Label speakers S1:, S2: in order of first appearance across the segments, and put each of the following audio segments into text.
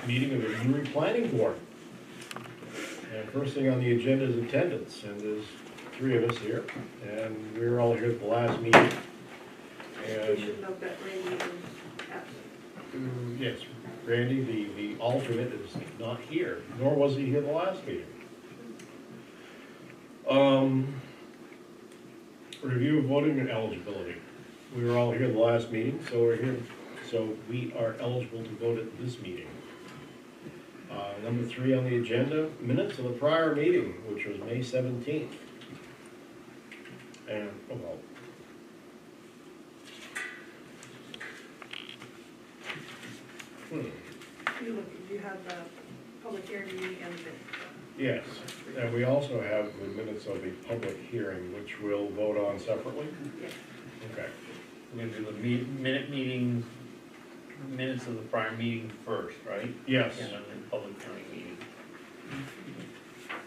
S1: meeting of the Newry Planning Board. And first thing on the agenda is attendance, and there's 3 of us here, and we were all here at the last meeting.
S2: We
S1: And,
S2: should note that Randy is absent.
S1: yes, Randy, the alternate, is not here, nor was he here the last meeting. Review of voting and eligibility. We were all here the last meeting, so we're here, so we are eligible to vote at this meeting. Number 3 on the agenda, minutes of the prior meeting, which was May 17th. And, oh well.
S2: You have the public hearing meeting and the.
S1: Yes, and we also have the minutes of the public hearing, which we'll vote on separately.
S2: Yes.
S1: Okay.
S3: We're gonna do the minutes of the prior meeting first, right?
S1: Yes.
S3: And then the public hearing meeting.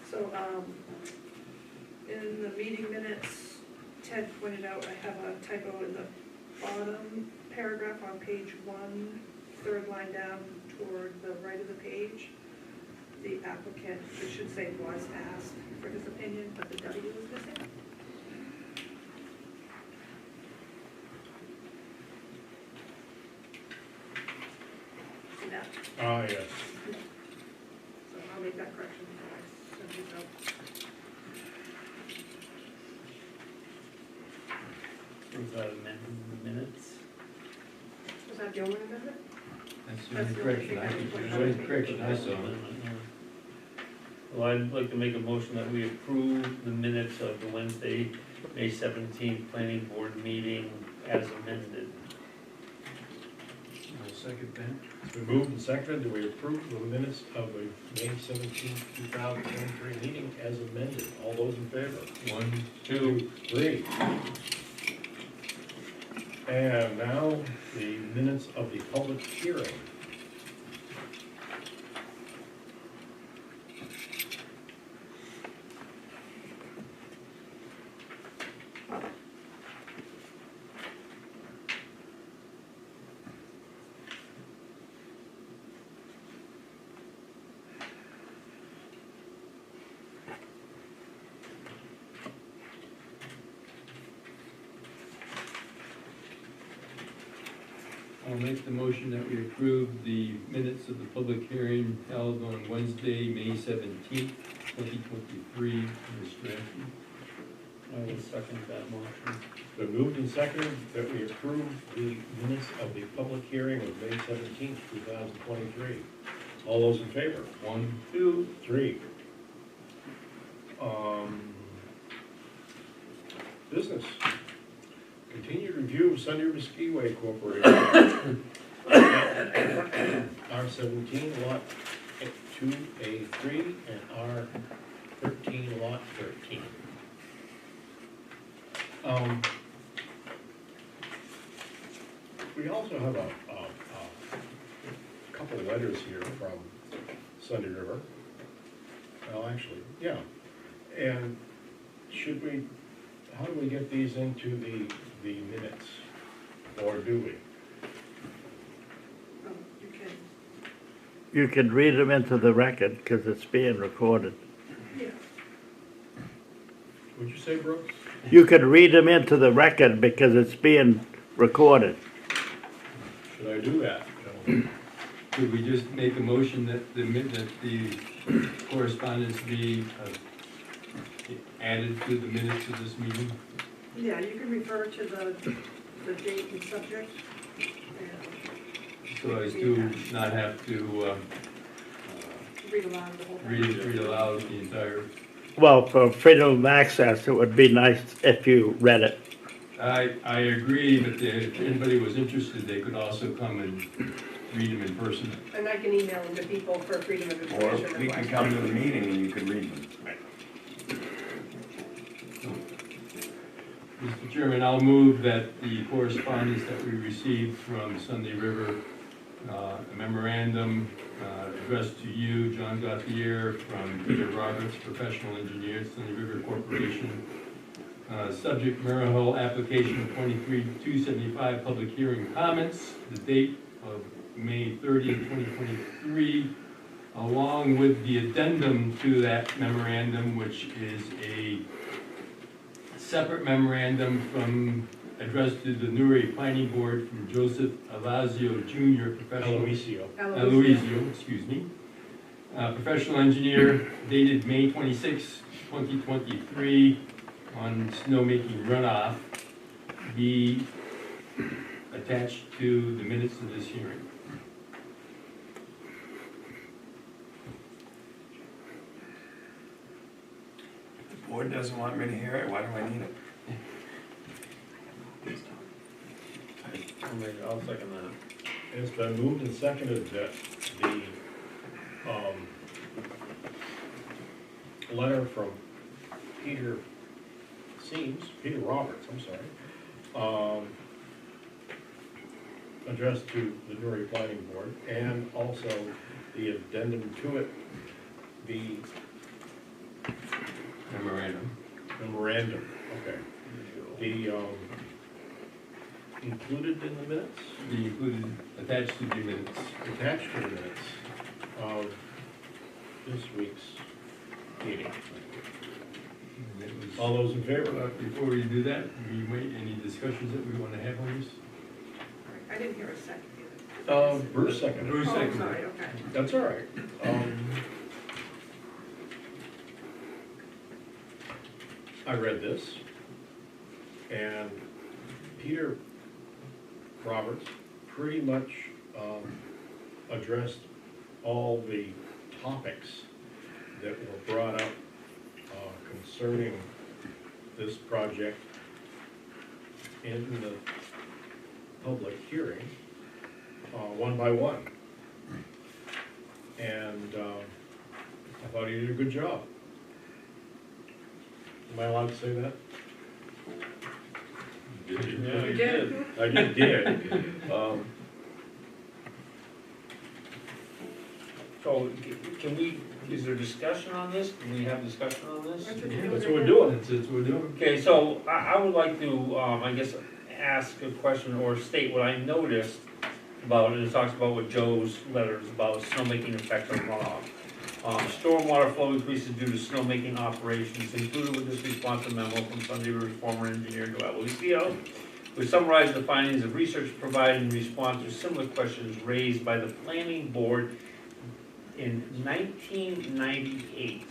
S2: So, in the meeting minutes, Ted pointed out I have a typo in the bottom paragraph on page 1, 3rd line down toward the right of the page. The applicant, it should say was asked for his opinion, but the W is missing. See that?
S1: Yes.
S2: So I'll make that correction before I send these out.
S3: Was that amending the minutes?
S2: Was that the only amendment?
S4: That's the
S2: That's
S4: only
S2: the only
S4: correction
S2: thing
S4: I
S2: I
S4: can,
S2: can
S4: the only correction I saw.
S3: Well, I'd like to make a motion that we approve the minutes of the Wednesday, May 17th planning board meeting as amended.
S4: I'll second that.
S1: It's been moved and seconded that we approve the minutes of the May 17th, 2023 meeting as amended. All those in favor?
S4: 1,
S1: 2, 3. And now the minutes of the public hearing.
S4: I'll make the motion that we approve the minutes of the public hearing held on Wednesday, May 17th, 2023, as drafted.
S3: I will second that motion.
S1: It's been moved and seconded that we approve the minutes of the public hearing of May 17th, 2023. All those in favor?
S4: 1,
S1: 2, 3. Business. Continued review of Sunday River Skiway Corporation. R17 lot 2A3 and R13 lot 13. We also have a couple letters here from Sunday River. Well, actually, yeah. And should we, how do we get these into the minutes? Or do we?
S2: You can,
S5: You can read them into the record because it's being recorded.
S2: yeah.
S1: Would you say, Brooks?
S5: You can read them into the record because it's being recorded.
S1: Should I do that, gentlemen?
S4: could we just make a motion that the correspondence be added to the minutes of this meeting?
S2: Yeah, you can refer to the date and subject. And
S4: So as to not have to
S2: read aloud the whole thing.
S4: read aloud the entire.
S5: Well, for freedom of access, it would be nice if you read it.
S4: I agree, but if anybody was interested, they could also come and read them in person.
S2: And I can email them to people for freedom of
S6: Or
S2: information.
S6: we can come to the meeting and you can read them.
S4: Mr. Chairman, I'll move that the correspondence that we received from Sunday River, a memorandum addressed to you, John Gauthier, from Peter Roberts, professional engineer, Sunday River Corporation. Subject Marital application 23-275, public hearing comments. The date of May 30th, 2023, along with the addendum to that memorandum, which is a separate memorandum addressed to the Newry Planning Board from Joseph Alazio Jr., professional.
S1: Aloisio.
S4: Aloisio, excuse me. Professional engineer, dated May 26, 2023, on snowmaking runoff, be attached to the minutes of this hearing.
S6: The board doesn't want me to hear it, why do I need it?
S3: I'll second that.
S1: It's been moved and seconded that the, letter from Peter Roberts, I'm sorry, addressed to the Newry Planning Board, and also the addendum to it, the memorandum, okay. The, included in the minutes,
S4: Be included, attached to the minutes.
S1: attached to the minutes of this week's meeting.
S4: And it was-
S1: All those in favor?
S4: Before we do that, any discussions that we want to have on this?
S2: I didn't hear a second either.
S1: Bruce seconded.
S4: Bruce
S2: Oh,
S4: seconded.
S2: sorry, okay.
S1: That's all right. I read this, and Peter Roberts pretty much addressed all the topics that were brought up concerning this project in the public hearing, one by one. And I thought he did a good job. Am I allowed to say that?
S3: Yeah,
S2: You did.
S1: I just did.
S3: So, can we, is there discussion on this? Can we have discussion on this?
S2: That's what
S4: Yeah,
S2: you're
S1: That's
S2: doing
S1: what we're
S2: right
S1: doing.
S4: That's what we're doing.
S3: Okay, so I would like to, I guess, ask a question or state what I noticed about, and it talks about what Joe's letter is about, snowmaking effect on runoff. Stormwater flow increases due to snowmaking operations, included with this responsive memo from Sunday River's former engineer W.H.A.T. We summarize the findings of research provided in response to similar questions raised by the planning board in 1998.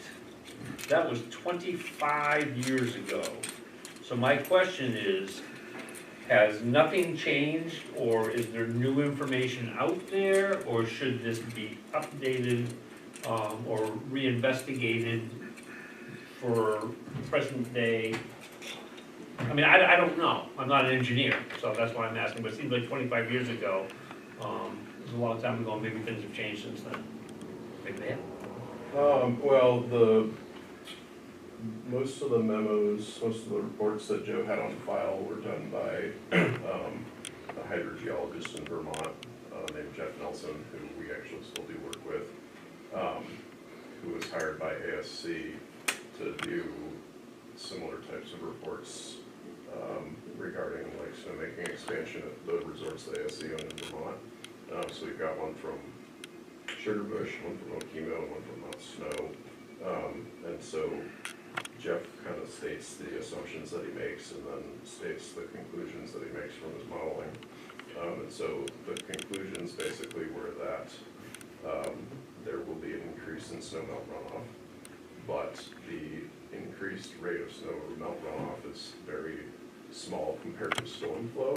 S3: That was 25 years ago. So my question is, has nothing changed, or is there new information out there, or should this be updated or reinvestigated for present day? I mean, I don't know, I'm not an engineer, so that's why I'm asking, but it seems like 25 years ago, it was a long time ago, maybe things have changed since then. Maybe they have.
S7: Well, most of the memos, most of the reports that Joe had on file were done by a hydrogeologist in Vermont named Jeff Nelson, who we actually still do work with, who was hired by ASC to do similar types of reports regarding like snowmaking expansion at the resorts that ASC owned in Vermont. So we've got one from Sugarbush, one from Okemo, and one from Mount Snow. And so Jeff kind of states the assumptions that he makes and then states the conclusions that he makes from his modeling. And so the conclusions basically were that there will be an increase in snowmelt runoff, but the increased rate of snowmelt runoff is very small compared to storm flow.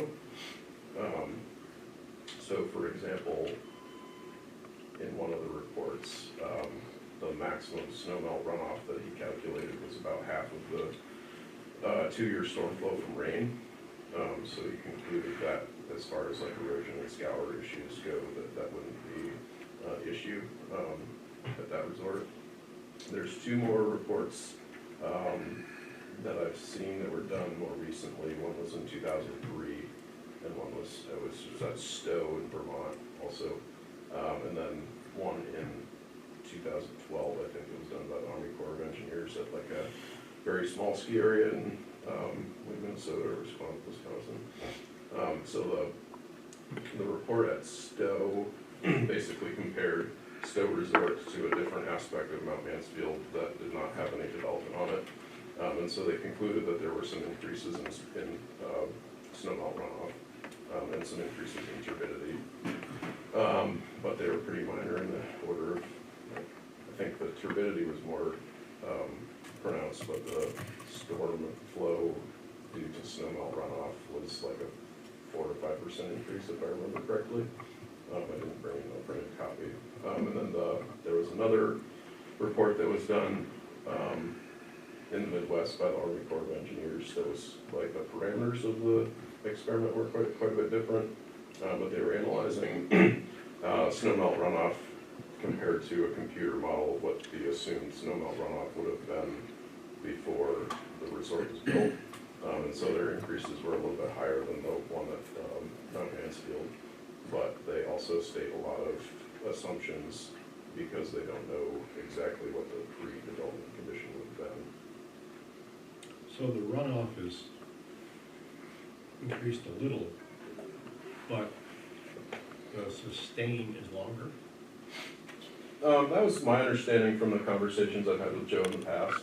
S7: So for example, in one of the reports, the maximum snowmelt runoff that he calculated was about half of the 2-year storm flow from rain. So he concluded that as far as like erosion and scour issues go, that wouldn't be an issue at that resort. There's 2 more reports that I've seen that were done more recently. One was in 2003, and one was at Stowe in Vermont also, and then one in 2012, I think it was done by the Army Corps of Engineers at like a very small ski area in Minnesota or Wisconsin. So the report at Stowe basically compared Stowe Resort to a different aspect of Mount Mansfield that did not have any development on it. And so they concluded that there were some increases in snowmelt runoff, and some increases in turbidity. But they were pretty minor in the order of, I think the turbidity was more pronounced, but the storm flow due to snowmelt runoff was like a 4 to 5% increase, if I remember correctly. I didn't bring in a printed copy. And then there was another report that was done in the Midwest by the Army Corps of Engineers. That was like the parameters of the experiment were quite a bit different, but they were analyzing snowmelt runoff compared to a computer model of what the assumed snowmelt runoff would have been before the resort was built. And so their increases were a little bit higher than the one at Mount Mansfield, but they also state a lot of assumptions because they don't know exactly what the pre-development condition would have been.
S1: So the runoff is increased a little, but the sustain is longer?
S7: That was my understanding from the conversations I've had with Joe in the past.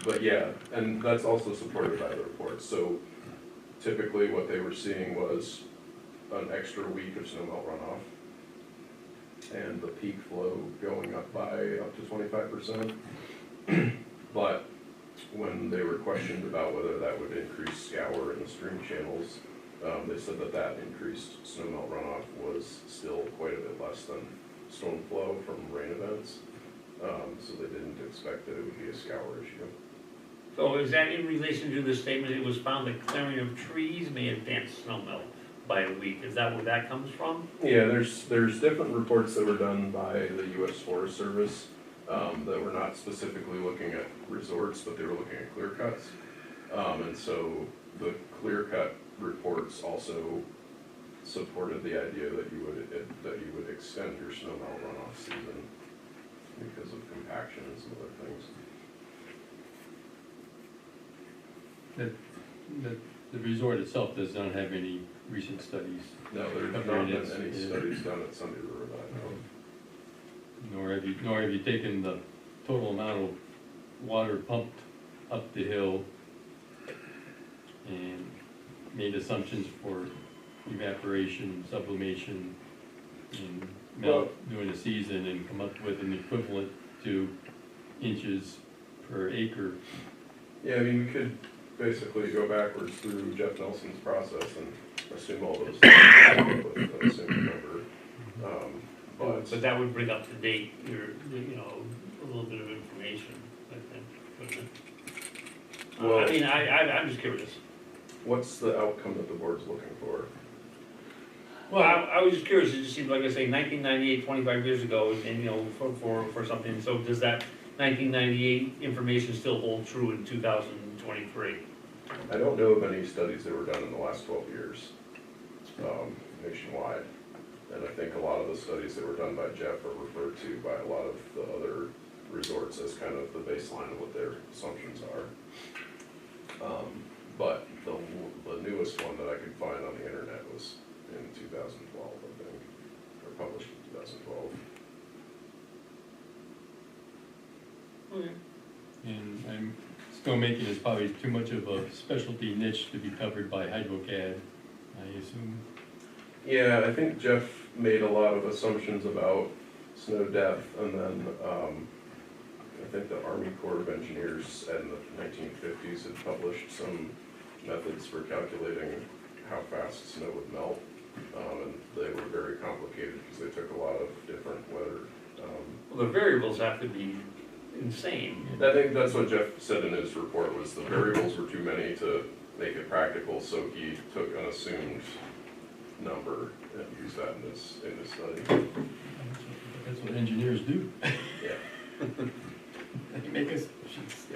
S7: But yeah, and that's also supported by the reports. So typically what they were seeing was an extra week of snowmelt runoff and the peak flow going up by up to 25%. But when they were questioned about whether that would increase scour in the stream channels, they said that that increased snowmelt runoff was still quite a bit less than storm flow from rain events. So they didn't expect that it would be a scour issue.
S3: So is that in relation to the statement, it was found that clearing of trees may advance snowmelt by a week? Is that where that comes from?
S7: Yeah, there's different reports that were done by the U.S. Forest Service that were not specifically looking at resorts, but they were looking at clear cuts. And so the clear cut reports also supported the idea that you would extend your snowmelt runoff season because of compaction and some other things.
S4: The resort itself does not have any recent studies,
S7: No, there have not been any studies done at Sunday River that I know of.
S4: nor have you taken the total amount of water pumped up the hill and made assumptions for evaporation, sublimation, and melt during the season and come up with an equivalent to inches per acre.
S7: Yeah, I mean, we could basically go backwards through Jeff Nelson's process and assume all those things with an assumed number.
S3: But that would bring up to date a little bit of information, I think, wouldn't it?
S7: Well-
S3: I mean, I'm just curious.
S7: What's the outcome that the board's looking for?
S3: Well, I was just curious, it just seemed like I say 1998, 25 years ago, and for something, so does that 1998 information still hold true in 2023?
S7: I don't know of any studies that were done in the last 12 years nationwide. And I think a lot of the studies that were done by Jeff are referred to by a lot of the other resorts as kind of the baseline of what their assumptions are. But the newest one that I could find on the internet was in 2012, I think, or published in 2012.
S3: Okay.
S4: And snowmaking is probably too much of a specialty niche to be covered by W.H.A.T, I assume.
S7: Yeah, I think Jeff made a lot of assumptions about snow depth, and then I think the Army Corps of Engineers in the 1950s had published some methods for calculating how fast snow would melt, and they were very complicated because they took a lot of different weather.
S3: Well, the variables have to be insane.
S7: I think that's what Jeff said in his report, was the variables were too many to make it practical, so he took an assumed number and used that in this study.
S4: That's what engineers do.
S7: Yeah.
S6: They make assumptions.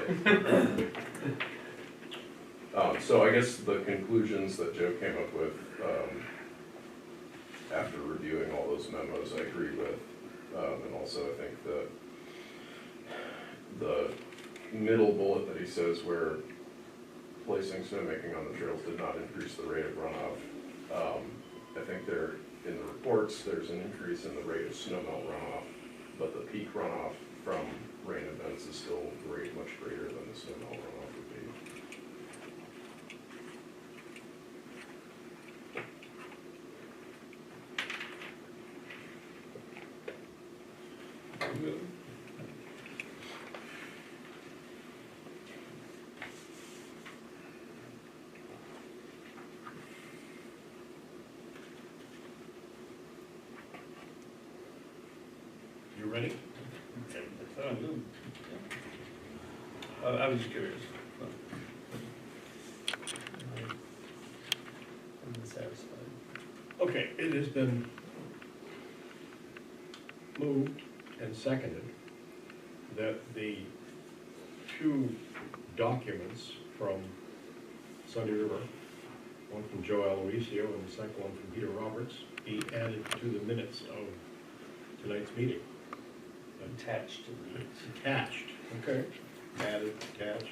S7: Yeah. So I guess the conclusions that Joe came up with after reviewing all those memos, I agree with. And also I think that the middle bullet that he says where placing snowmaking on the trails did not increase the rate of runoff, I think there in the reports, there's an increase in the rate of snowmelt runoff, but the peak runoff from rain events is still much greater than the snowmelt runoff would be.
S1: You ready?
S3: I was just curious.
S4: I'm satisfied.
S1: Okay, it has been moved and seconded that the two documents from Sunday River, one from Joe Aloisio and the second one from Peter Roberts, be added to the minutes of tonight's meeting.
S3: Attached to the minutes.
S1: Attached, okay, added, attached.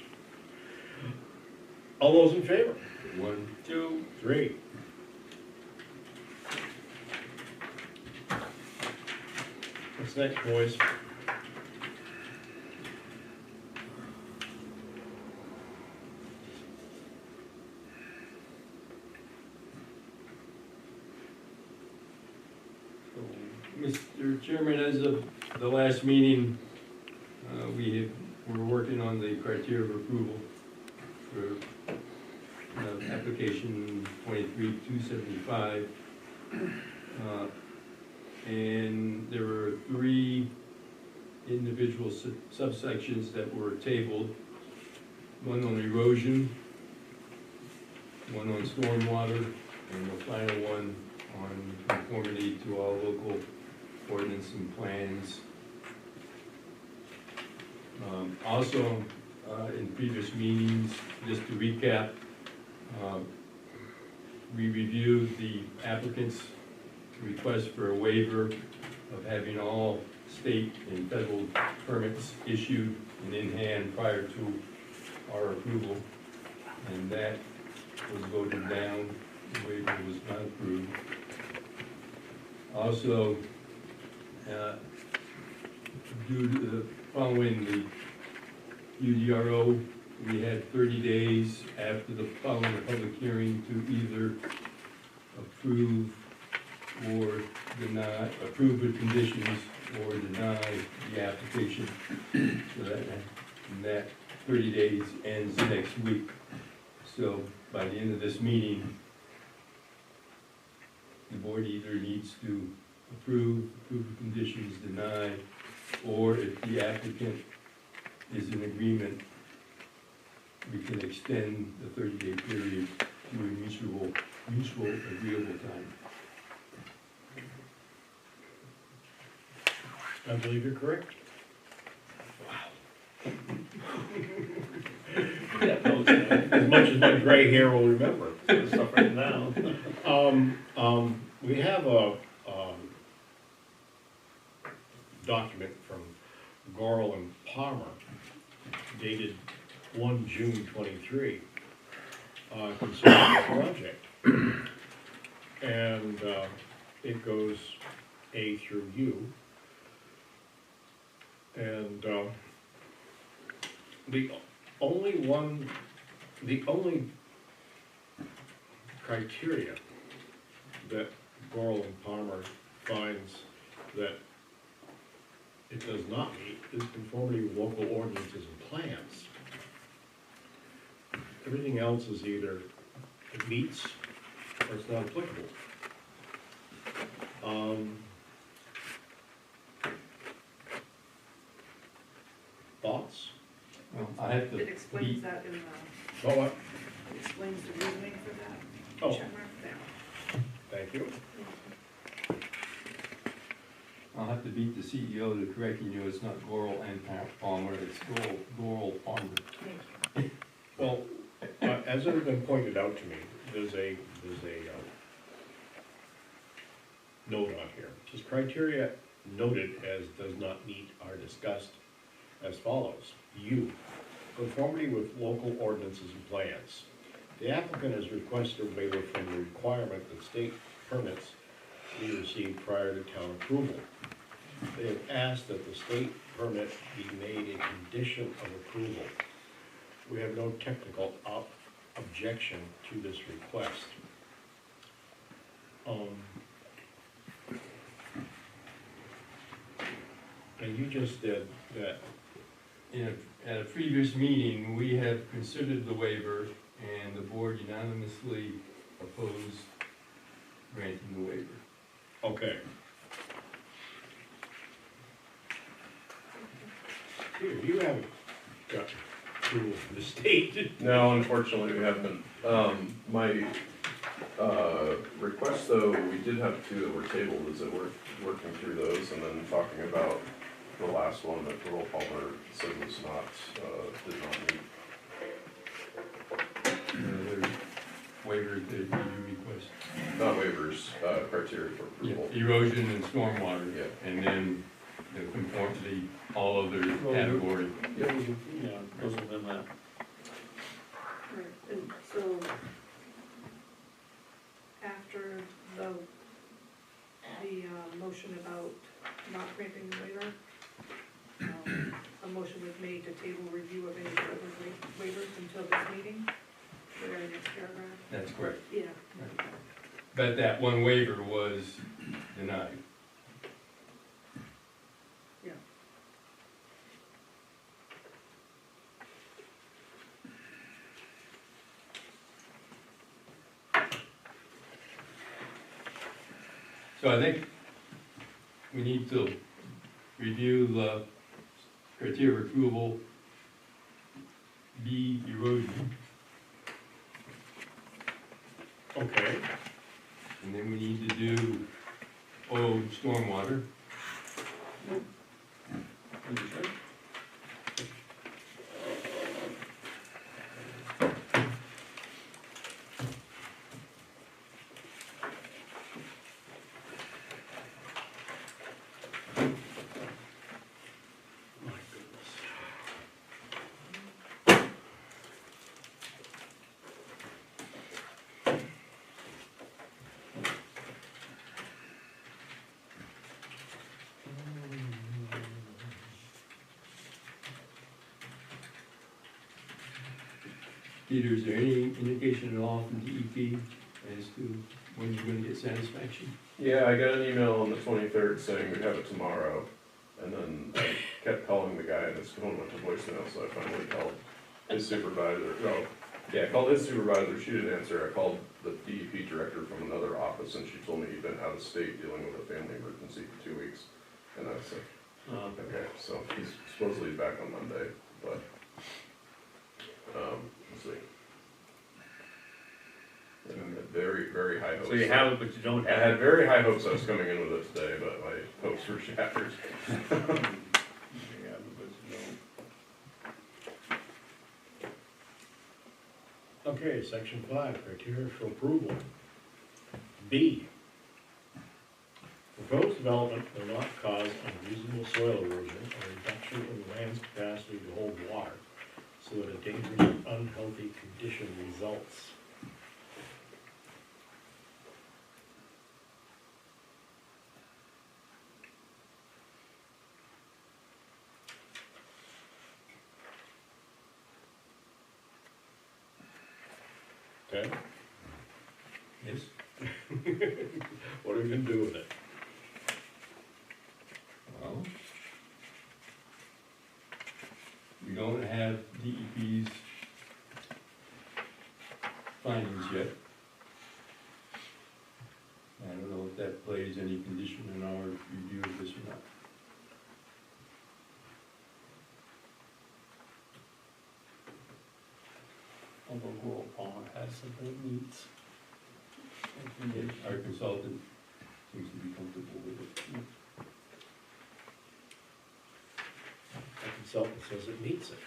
S1: All those in favor?
S4: 1,
S3: 2,
S1: 3. What's next, boys?
S4: Mr. Chairman, as of the last meeting, we're working on the criteria of approval for application 23-275. And there were 3 individual subsections that were tabled. One on erosion, one on stormwater, and the final one on conformity to all local ordinance and plans. Also, in previous meetings, just to recap, we reviewed the applicant's request for a waiver of having all state and federal permits issued and in hand prior to our approval, and that was voted down. The waiver was not approved. Also, due to following the UDRO, we had 30 days after following the public hearing to either approve or deny, approve with conditions or deny the application. So that 30 days ends next week. So by the end of this meeting, the board either needs to approve with conditions, deny, or if the applicant is in agreement, we can extend the 30-day period to a mutual agreeable time.
S1: I believe you're correct.
S3: yeah, those,
S1: As much as my gray hair will remember.
S3: stuff written down.
S1: We have a document from Gorel and Palmer dated 1 June 23 concerning the project. And it goes A through U. And the only criteria that Gorel and Palmer finds that it does not meet is conformity with local ordinances and plans. Everything else is either it meets or it's not applicable. Thoughts?
S4: Well, I have to
S2: It explains
S4: beat,
S2: that in the,
S1: Oh, what?
S2: it explains the reasoning for that.
S1: Oh.
S2: Check mark there.
S1: Thank you.
S4: I'll have to beat the CEO to correcting you. It's not Gorel and Palmer, it's Gorel Palmer.
S1: Well, as it has been pointed out to me, there's a note on here. This criteria noted as does not meet are discussed as follows. U, conformity with local ordinances and plans. The applicant has requested a waiver from the requirement that state permits we received prior to town approval. They have asked that the state permit be made a condition of approval. We have no technical objection to this request. And you just did that.
S4: At a previous meeting, we have considered the waiver, and the board unanimously opposed granting the waiver.
S1: Okay. Peter, you haven't got approval from the state.
S7: No, unfortunately, we haven't. My, request though, we did have two that were tabled, is that we're working through those and then talking about the last one that Earl Palmer said was not, did not meet.
S4: The waivers that you request.
S7: Not waivers, criteria for approval.
S4: Erosion and stormwater.
S7: Yeah.
S4: And then the conformity, all other category.
S3: Yeah, those have been that.
S2: Right, and so after the motion about not granting the waiver, a motion was made to table review of any further waivers until this meeting, the very next paragraph.
S4: That's correct.
S2: Yeah.
S4: But that one waiver was denied.
S2: Yeah.
S4: So I think we need to review the criteria of approval, B, erosion,
S1: Okay.
S4: and then we need to do O, stormwater.
S1: My goodness.
S4: Peter, is there any indication at all from DEP as to when you're gonna get satisfaction?
S7: Yeah, I got an email on the 23rd saying we'd have it tomorrow, and then I kept calling the guy and his phone went to voicemail, so I finally called his supervisor. No, yeah, I called his supervisor, she didn't answer. I called the DEP director from another office, and she told me he'd been out of state dealing with a family emergency for 2 weeks. And I was like, okay, so he's supposedly back on Monday, but, we'll see. And I had very, very high hopes.
S3: So you have it, but you don't
S7: I
S3: have
S7: had
S3: it.
S7: very high hopes I was coming in with it today, but my hopes were shattered.
S3: You have it, but you don't.
S1: Okay, section 5, criteria for approval. B, proposed development will not cause unreasonable soil erosion or reduction in the land's capacity to hold water, so that a dangerous or unhealthy condition results. Okay,
S4: Yes.
S1: what are we gonna do with it?
S4: Well, we don't have DEP's findings yet. I don't know if that plays any condition in our review of this or not.
S3: Although Rural Palmer has something it needs.
S4: Our consultant seems to be comfortable with it.
S1: The consultant says it meets it.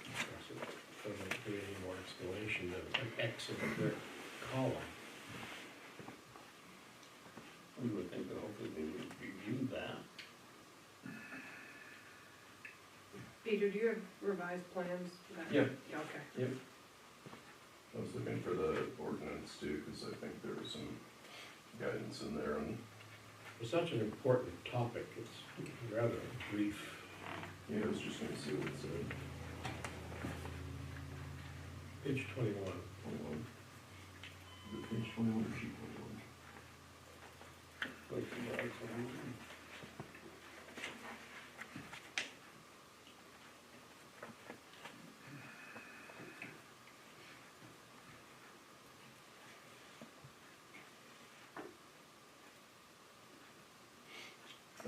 S1: Of course, it doesn't give any more explanation than an X in the third column.
S3: We would think that hopefully they would review that.
S2: Peter, do you have revised plans?
S7: Yeah.
S2: Okay.
S7: Yep. I was looking for the ordinance too, because I think there was some guidance in there on,
S1: It's such an important topic, it's rather brief.
S7: yeah, I was just gonna see what it said.
S1: Page 21.
S7: 21. Is it page 21 or sheet 21?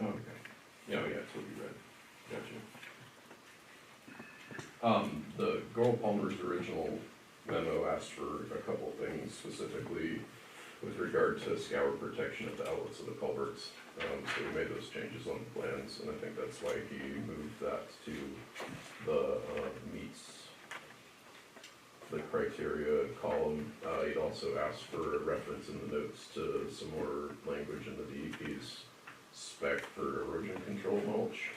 S7: Oh, okay. Yeah, oh, yeah, it's what you read. Gotcha. The Girl Palmer's original memo asked for a couple of things, specifically with regard to scour protection at the outlets of the culverts. So we made those changes on the plans, and I think that's why he moved that to the, meets the criteria column. He'd also asked for a reference in the notes to some more language in the DEP's spec for erosion control mulch.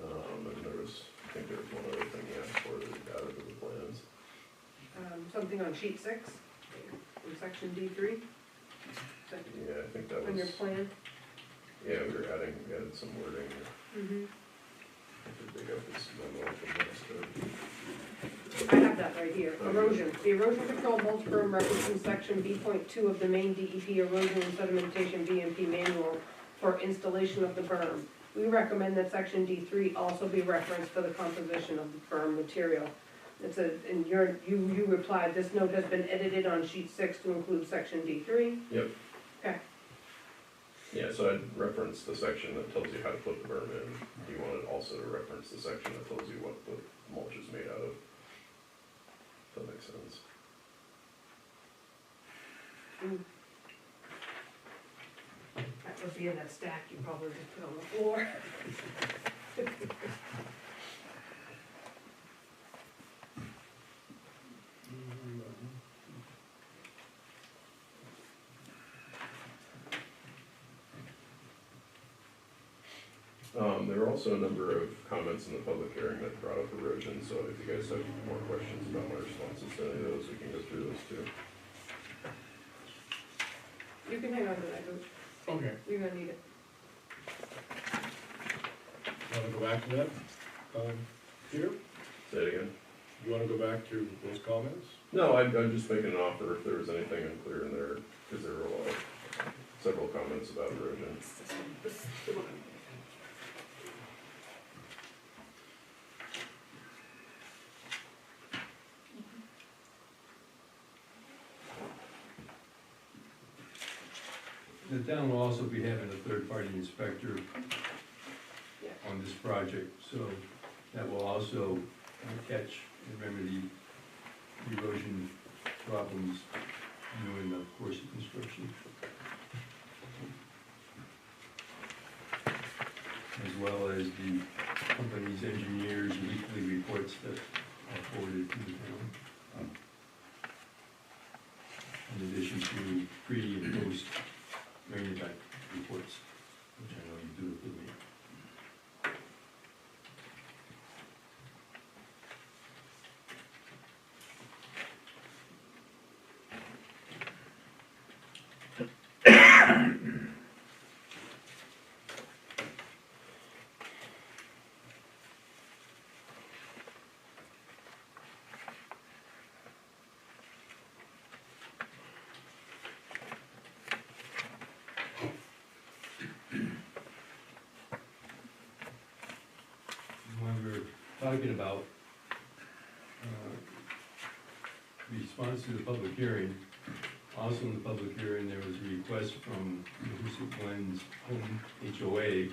S7: And there was, I think there was one other thing he asked for that he added to the plans.
S2: Something on sheet 6, in section D3,
S7: Yeah, I think that
S2: on your
S7: was,
S2: plan.
S7: yeah, we added some wording.
S2: Mm-hmm.
S7: I could dig up this memo from last time.
S2: I have that right here. Erosion. The erosion control mulch berm referencing section B.2 of the main DEP erosion and sedimentation BMP manual for installation of the berm. We recommend that section D3 also be referenced for the composition of the berm material. It's and you replied, this note has been edited on sheet 6 to include section D3.
S7: Yep.
S2: Okay.
S7: Yeah, so I'd reference the section that tells you how to put the berm in. He wanted also to reference the section that tells you what the mulch is made out of. If that makes sense.
S2: That would be in that stack you probably just put on the floor.
S7: There were also a number of comments in the public hearing that brought up erosion, so if you guys have more questions about my responses to any of those, we can go through those too.
S2: You can hang on to that, Coach.
S1: Okay.
S2: You're gonna need it.
S1: Want to go back to that? Peter,
S7: Say it again?
S1: you want to go back to those comments?
S7: No, I'm just making an offer if there was anything unclear in there, because there were several comments about erosion.
S4: The town will also be having a third-party inspector
S2: Yeah.
S4: on this project, so that will also catch and remedy erosion problems during the course of construction. As well as the company's engineers' weekly reports that are forwarded to the town. In addition to pre and post rain event reports, which I know you do with me. When we're talking about response to the public hearing, also in the public hearing, there was a request from the Hoosick Glens home HOA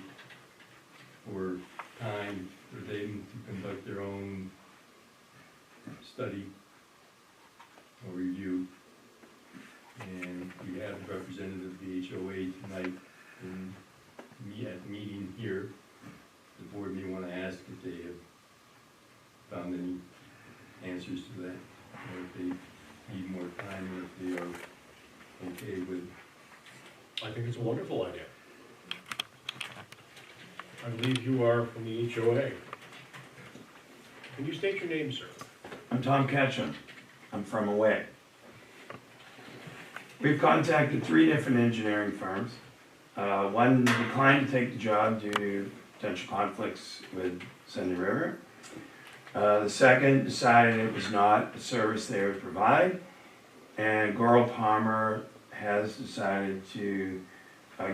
S4: for time for them to conduct their own study or review. And we have a representative of the HOA tonight in at the meeting here. The board may want to ask if they have found any answers to that, or if they need more time, or if they are okay with.
S1: I think it's a wonderful idea. I believe you are from the HOA. Can you state your name, sir?
S8: I'm Tom Ketchum. I'm from Away.
S6: We've contacted 3 different engineering firms. One declined to take the job due to potential conflicts with Sunday River. The second decided it was not a service they would provide. And Goral Palmer has decided to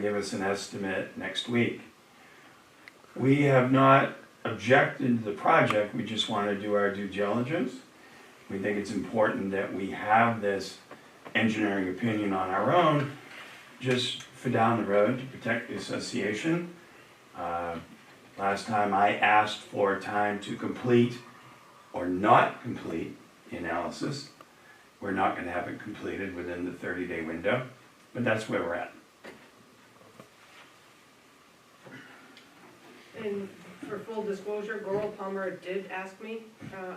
S6: give us an estimate next week. We have not objected to the project, we just want to do our due diligence. We think it's important that we have this engineering opinion on our own, just for down the road to protect the association. Last time I asked for time to complete or not complete the analysis. We're not going to have it completed within the 30-day window, but that's where we're at.
S8: And for full disclosure, Goral Palmer did ask me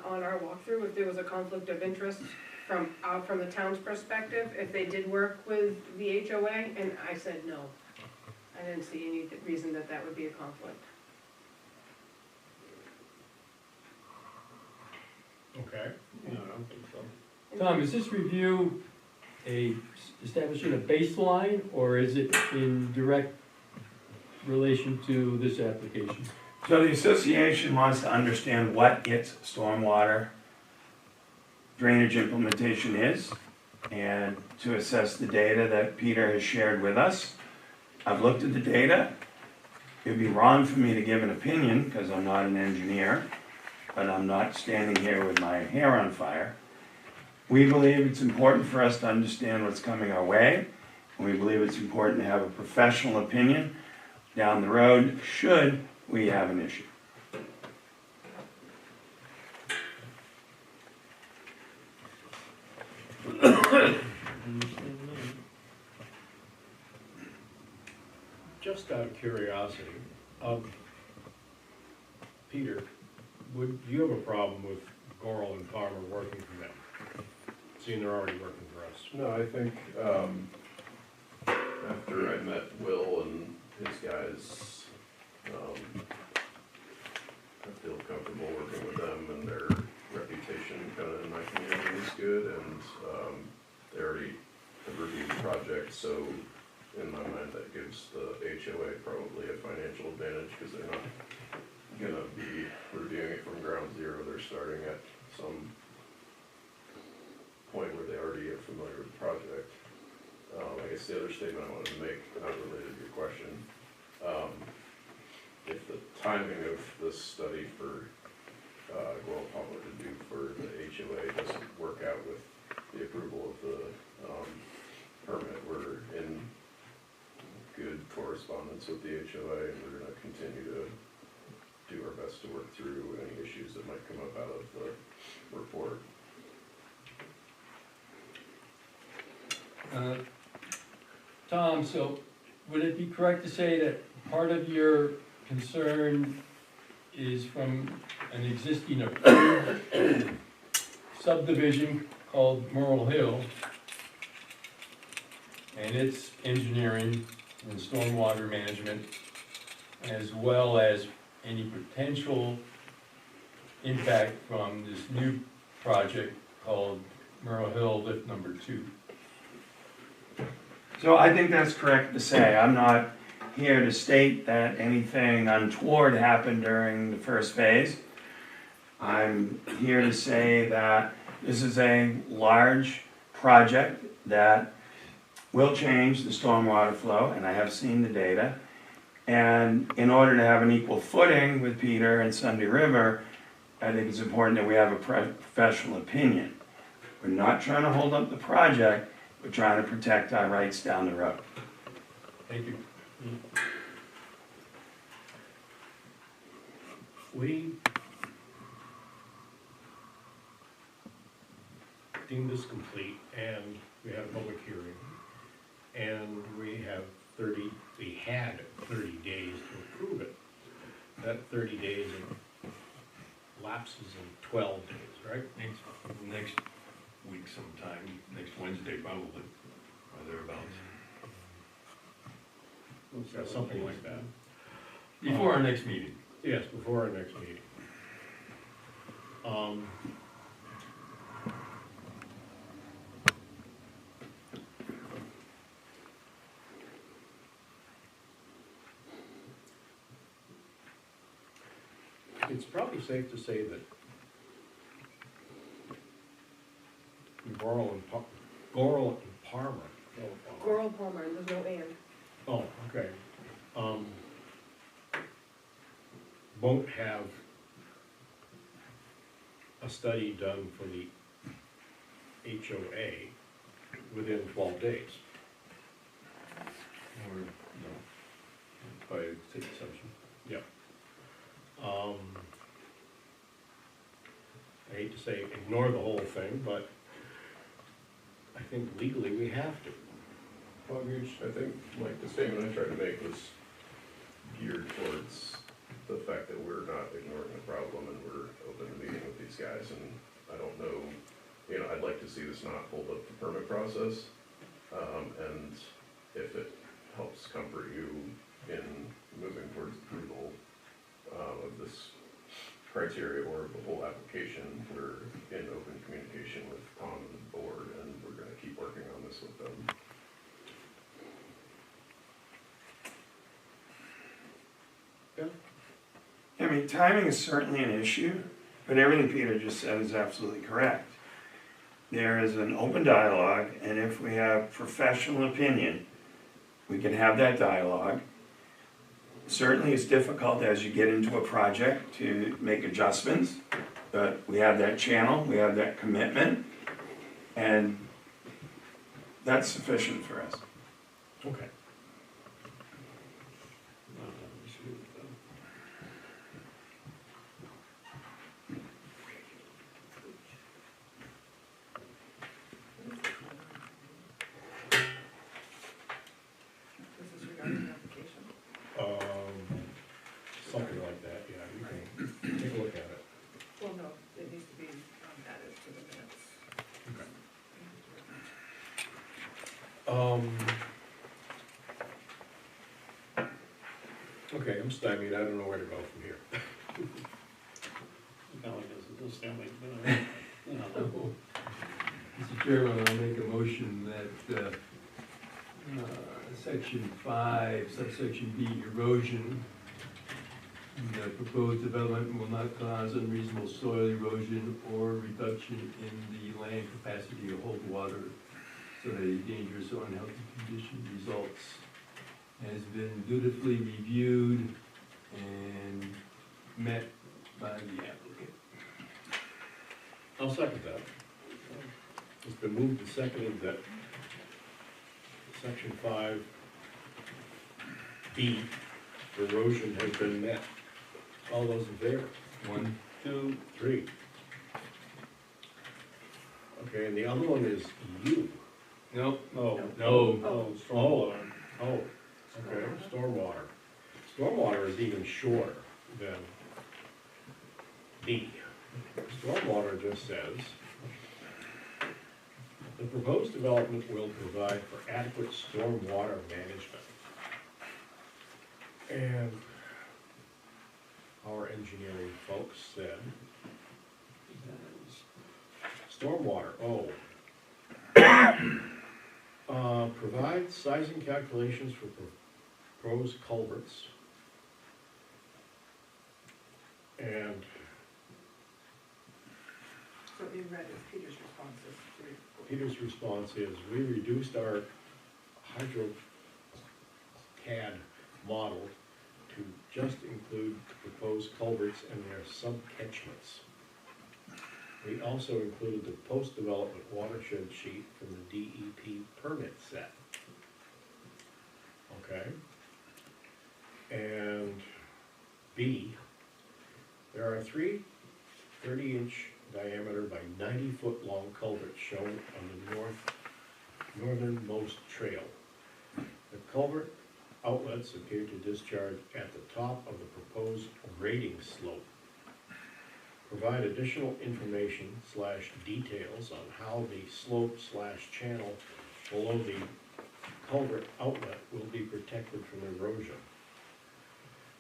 S8: on our walkthrough if there was a conflict of interest from the town's perspective, if they did work with the HOA, and I said no. I didn't see any reason that that would be a conflict.
S1: Okay.
S3: No, I don't think so.
S4: Tom, is this review establishing a baseline, or is it in direct relation to this application?
S6: So the association wants to understand what its stormwater drainage implementation is, and to assess the data that Peter has shared with us. I've looked at the data. It'd be wrong for me to give an opinion, because I'm not an engineer, but I'm not standing here with my hair on fire. We believe it's important for us to understand what's coming our way, and we believe it's important to have a professional opinion down the road, should we have an issue.
S1: Just out of curiosity, Peter, would you have a problem with Goral and Palmer working for them? Seeing they're already working for us.
S7: No, I think, after I met Will and his guys, I feel comfortable working with them, and their reputation kind of in my community is good, and, they already have reviewed the project, so in my mind, that gives the HOA probably a financial advantage, because they're not gonna be reviewing it from ground zero, they're starting at some point where they already are familiar with the project. I guess the other statement I wanted to make, not related to your question, if the timing of this study for Goral Palmer to do for the HOA doesn't work out with the approval of the permit, we're in good correspondence with the HOA, and we're gonna continue to do our best to work through any issues that might come up out of the report.
S4: Tom, so would it be correct to say that part of your concern is from an existing approved subdivision called Merle Hill and its engineering and stormwater management, as well as any potential impact from this new project called Merle Hill Lift Number 2?
S6: So I think that's correct to say. I'm not here to state that anything untoward happened during the first phase. I'm here to say that this is a large project that will change the stormwater flow, and I have seen the data. And in order to have an equal footing with Peter and Sunday River, I think it's important that we have a professional opinion. We're not trying to hold up the project, we're trying to protect our rights down the road.
S4: Thank you.
S1: We deemed this complete, and we had a public hearing, and we had 30 days to approve it. That 30 days lapses in 12 days, right?
S4: Next week sometime, next Wednesday probably, or thereabouts.
S1: Yeah, something like that.
S4: Before our next meeting.
S1: Yes, before our next meeting. it's probably safe to say that Goral and Palmer.
S8: Coral Palmer, and there's no and.
S1: Oh, okay. Won't have a study done for the HOA within 12 days.
S4: Or, no, by state exception.
S1: Yep. I hate to say ignore the whole thing, but I think legally we have to.
S7: Well, I think, like, the statement I tried to make was geared towards the fact that we're not ignoring the problem and we're open to meeting with these guys, and I don't know, you know, I'd like to see this not hold up the permit process, and if it helps comfort you in moving towards approval, of this criteria or the whole application, we're in open communication with Tom and the board, and we're gonna keep working on this with them.
S6: I mean, timing is certainly an issue, but everything Peter just said is absolutely correct. There is an open dialogue, and if we have professional opinion, we can have that dialogue. Certainly it's difficult as you get into a project to make adjustments, but we have that channel, we have that commitment, and that's sufficient for us.
S1: Okay.
S2: This is regarding the application.
S1: Something like that, yeah, you can take a look at it.
S2: Well, no, it needs to be added to the minutes.
S1: Okay, I'm stymied, I don't know where to go from here.
S4: Mr. Chairman, I'll make a motion that, section 5, subsection B, erosion, the proposed development will not cause unreasonable soil erosion or reduction in the land capacity to hold water so that a dangerous or unhealthy condition results, has been dutifully reviewed and met by the applicant.
S1: I'll second that. It's been moved and seconded that section 5B, erosion has been met. All those in favor?
S4: 1,
S1: 2, 3. Okay, and the other one is U.
S4: no,
S3: No.
S4: no,
S3: No, stormwater.
S1: Oh, okay, stormwater. Stormwater is even shorter than B. Stormwater just says, the proposed development will provide for adequate stormwater management. And our engineering folks said, stormwater, provide sizing calculations for proposed culverts. And
S2: So in red is Peter's responses to.
S1: Peter's response is, we reduced our W.H.A.T model to just include proposed culverts and their sub-catchments. We also included the post-development watershed sheet from the DEP permit set. Okay? And B, there are 3 30-inch diameter by 90-foot long culverts shown on the northernmost trail. The culvert outlets appear to discharge at the top of the proposed grading slope. Provide additional information / details on how the slope / channel below the culvert outlet will be protected from erosion.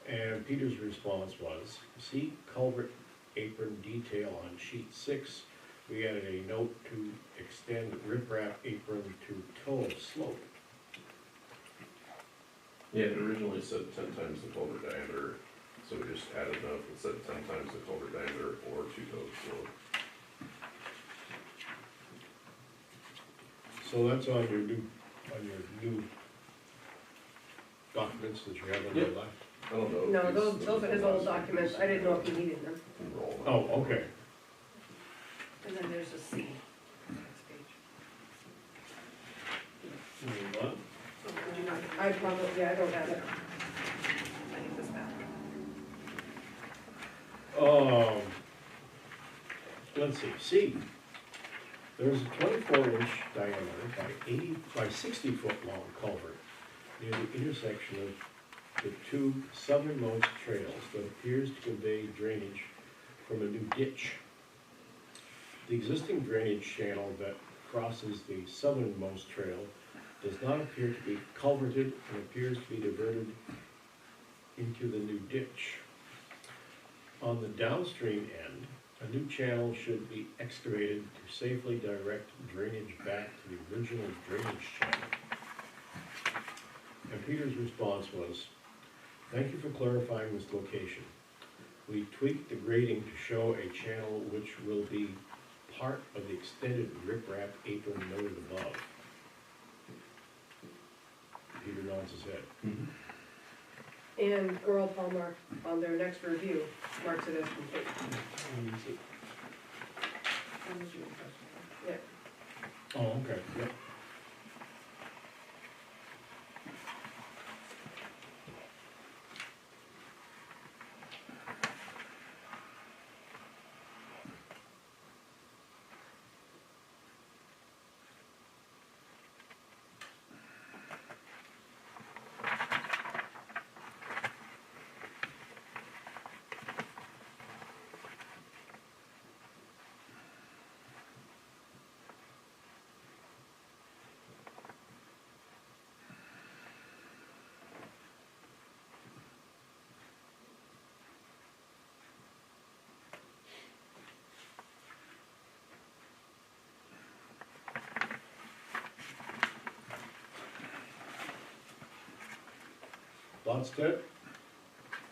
S1: And Peter's response was, see culvert apron detail on sheet 6. We added a note to extend riprap apron to toe of slope.
S7: Yeah, it originally said 10 times the culvert diameter, So we just added enough, instead of 10 times the culvert diameter or 2 toes,
S1: So that's on your new documents that you have on your left?
S7: I don't know. if
S8: No,
S7: these-
S8: those are his old documents, I didn't know if he needed them.
S7: Enroll them.
S1: Oh, okay.
S8: And then there's a C. Next page.
S3: What?
S2: Would you like?
S8: I probably, yeah, I don't have it.
S2: I need this back.
S1: Let's see, C. There's a 24-inch diameter by 60-foot long culvert near the intersection of the two southernmost trails that appears to convey drainage from a new ditch. The existing drainage channel that crosses the southernmost trail does not appear to be culverted and appears to be diverted into the new ditch. On the downstream end, a new channel should be excavated to safely direct drainage back to the original drainage channel. And Peter's response was, "Thank you for clarifying this location. We tweaked the grading to show a channel which will be part of the extended riprap apron noted above." Peter nods his head.
S8: And Earl Palmer, on their next review, marks it as complete.
S2: That was your first one.
S8: Yeah.
S1: Oh, okay, yep. Thoughts, Ted?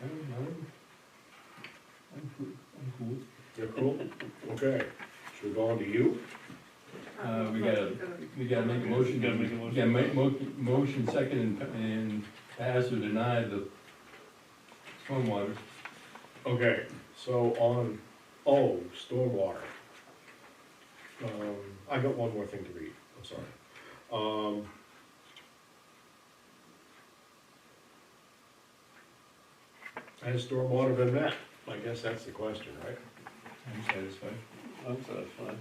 S4: I'm cool.
S1: You're cool? Okay, should we go on to you?
S4: We gotta make a motion.
S3: Gotta make a motion.
S4: Yeah, make motion second and pass or deny the stormwater.
S1: Okay, so on O, stormwater. I got one more thing to read, I'm sorry. Has stormwater been met? I guess that's the question, right?
S4: I'm satisfied.
S3: I'm satisfied.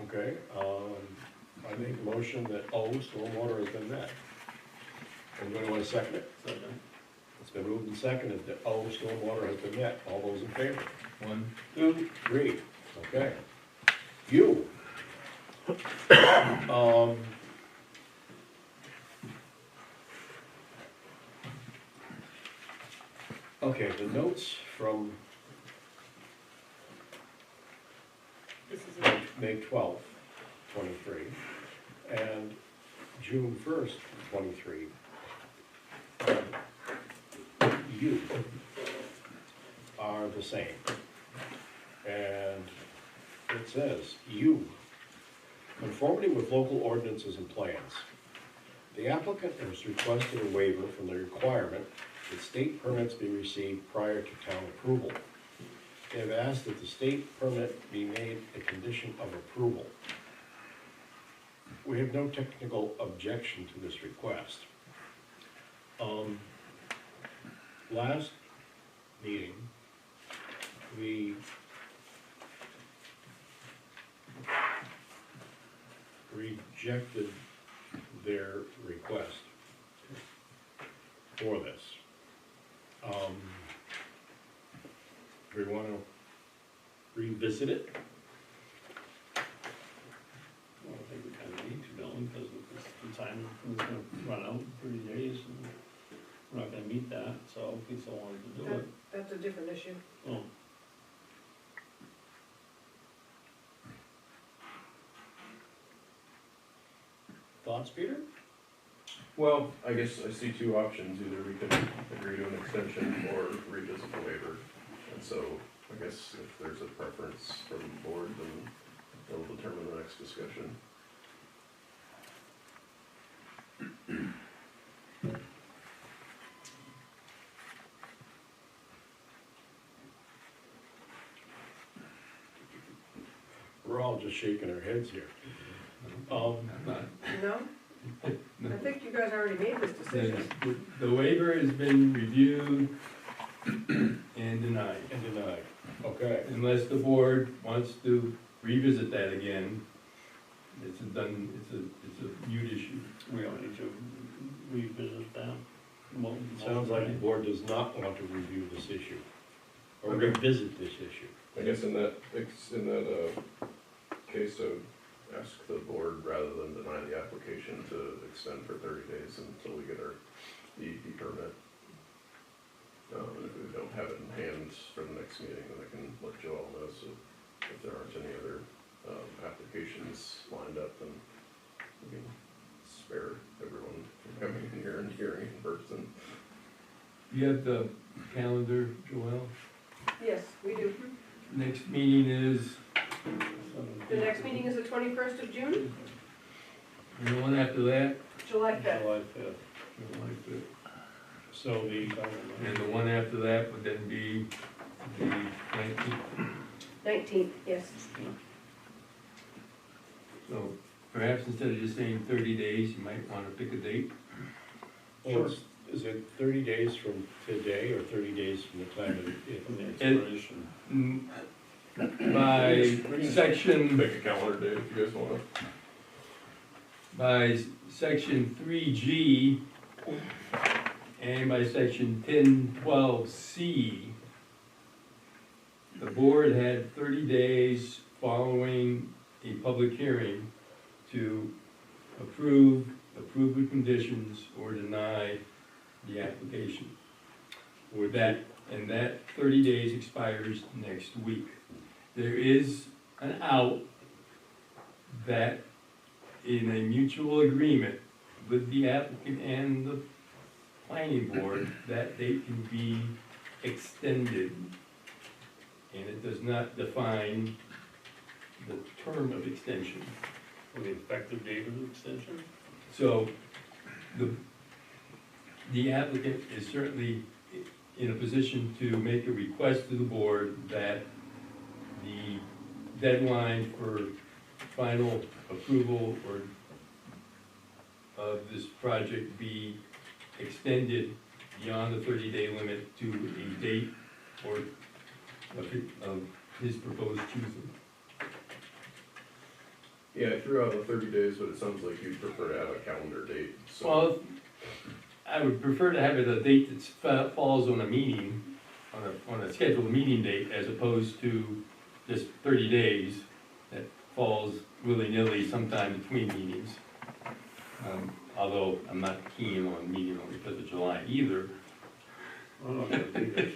S1: Okay, I make a motion that O, stormwater has been met. Anybody want to second it?
S3: Second.
S1: It's been moved and seconded that O, stormwater has been met. All those in favor?
S4: 1,
S1: 2, 3. Okay. You. Okay, the notes from
S8: This is it.
S1: May 12th, 23, and June 1st, 23. You are the same. And it says, you, conformity with local ordinances and plans. The applicant has requested a waiver from the requirement that state permits be received prior to town approval. They have asked that the state permit be made a condition of approval. We have no technical objection to this request. Last meeting, we rejected their request for this. Do we want to revisit it?
S3: Well, I think we kind of need to, don't we, because the time is gonna run out in 30 days, and we're not gonna meet that, so if we still wanted to do it.
S8: That's a different issue.
S3: Oh,
S1: Thoughts, Peter?
S7: Well, I guess I see two options, either we can agree to an extension or revisit the waiver. And so I guess if there's a preference from the board, then they'll determine the next discussion.
S1: We're all just shaking our heads here.
S4: I'm not.
S8: No? I think you guys already made this decision.
S4: The waiver has been reviewed and denied.
S1: And denied. Okay.
S4: Unless the board wants to revisit that again, it's a mute issue.
S3: We don't need to revisit that. Well,
S1: It sounds like the board does not want to review this issue, or revisit this issue.
S7: I guess in that case, I would ask the board, rather than deny the application, to extend for 30 days until we get our DEP permit. And if we don't have it in hand for the next meeting, then I can let Joel know, so if there aren't any other applications lined up, then we can spare everyone from coming in here and hearing in person.
S4: You have the calendar, Joelle?
S8: Yes, we do.
S4: Next meeting is,
S8: The next meeting is the 21st of June,
S4: and the one after that,
S8: July 5th.
S1: July 5th.
S4: July 5th.
S1: So the,
S4: And the one after that would then be the 19th.
S8: 19th, yes.
S4: So perhaps instead of just saying 30 days, you might want to pick a date.
S1: well, is it 30 days from today, or 30 days from the time of it?
S3: Expiration.
S4: By section,
S7: Pick a calendar date if you guys want.
S4: by section 3G and by section 1012C, the board had 30 days following a public hearing to approve with conditions or deny the application. Or that, and that 30 days expires next week. There is an out that in a mutual agreement with the applicant and the planning board, that date can be extended. And it does not define the term of extension.
S3: Or the effective date of the extension?
S4: So the applicant is certainly in a position to make a request to the board that the deadline for final approval or of this project be extended beyond the 30-day limit to a date or of his proposed choosing.
S7: Yeah, I threw out the 30 days, but it sounds like you'd prefer to have a calendar date, so.
S4: Well, I would prefer to have it a date that falls on a meeting, on a scheduled meeting date, as opposed to just 30 days that falls willy-nilly sometime between meetings. Although I'm not keen on meeting on the 5th of July either.
S3: Oh, I think that's,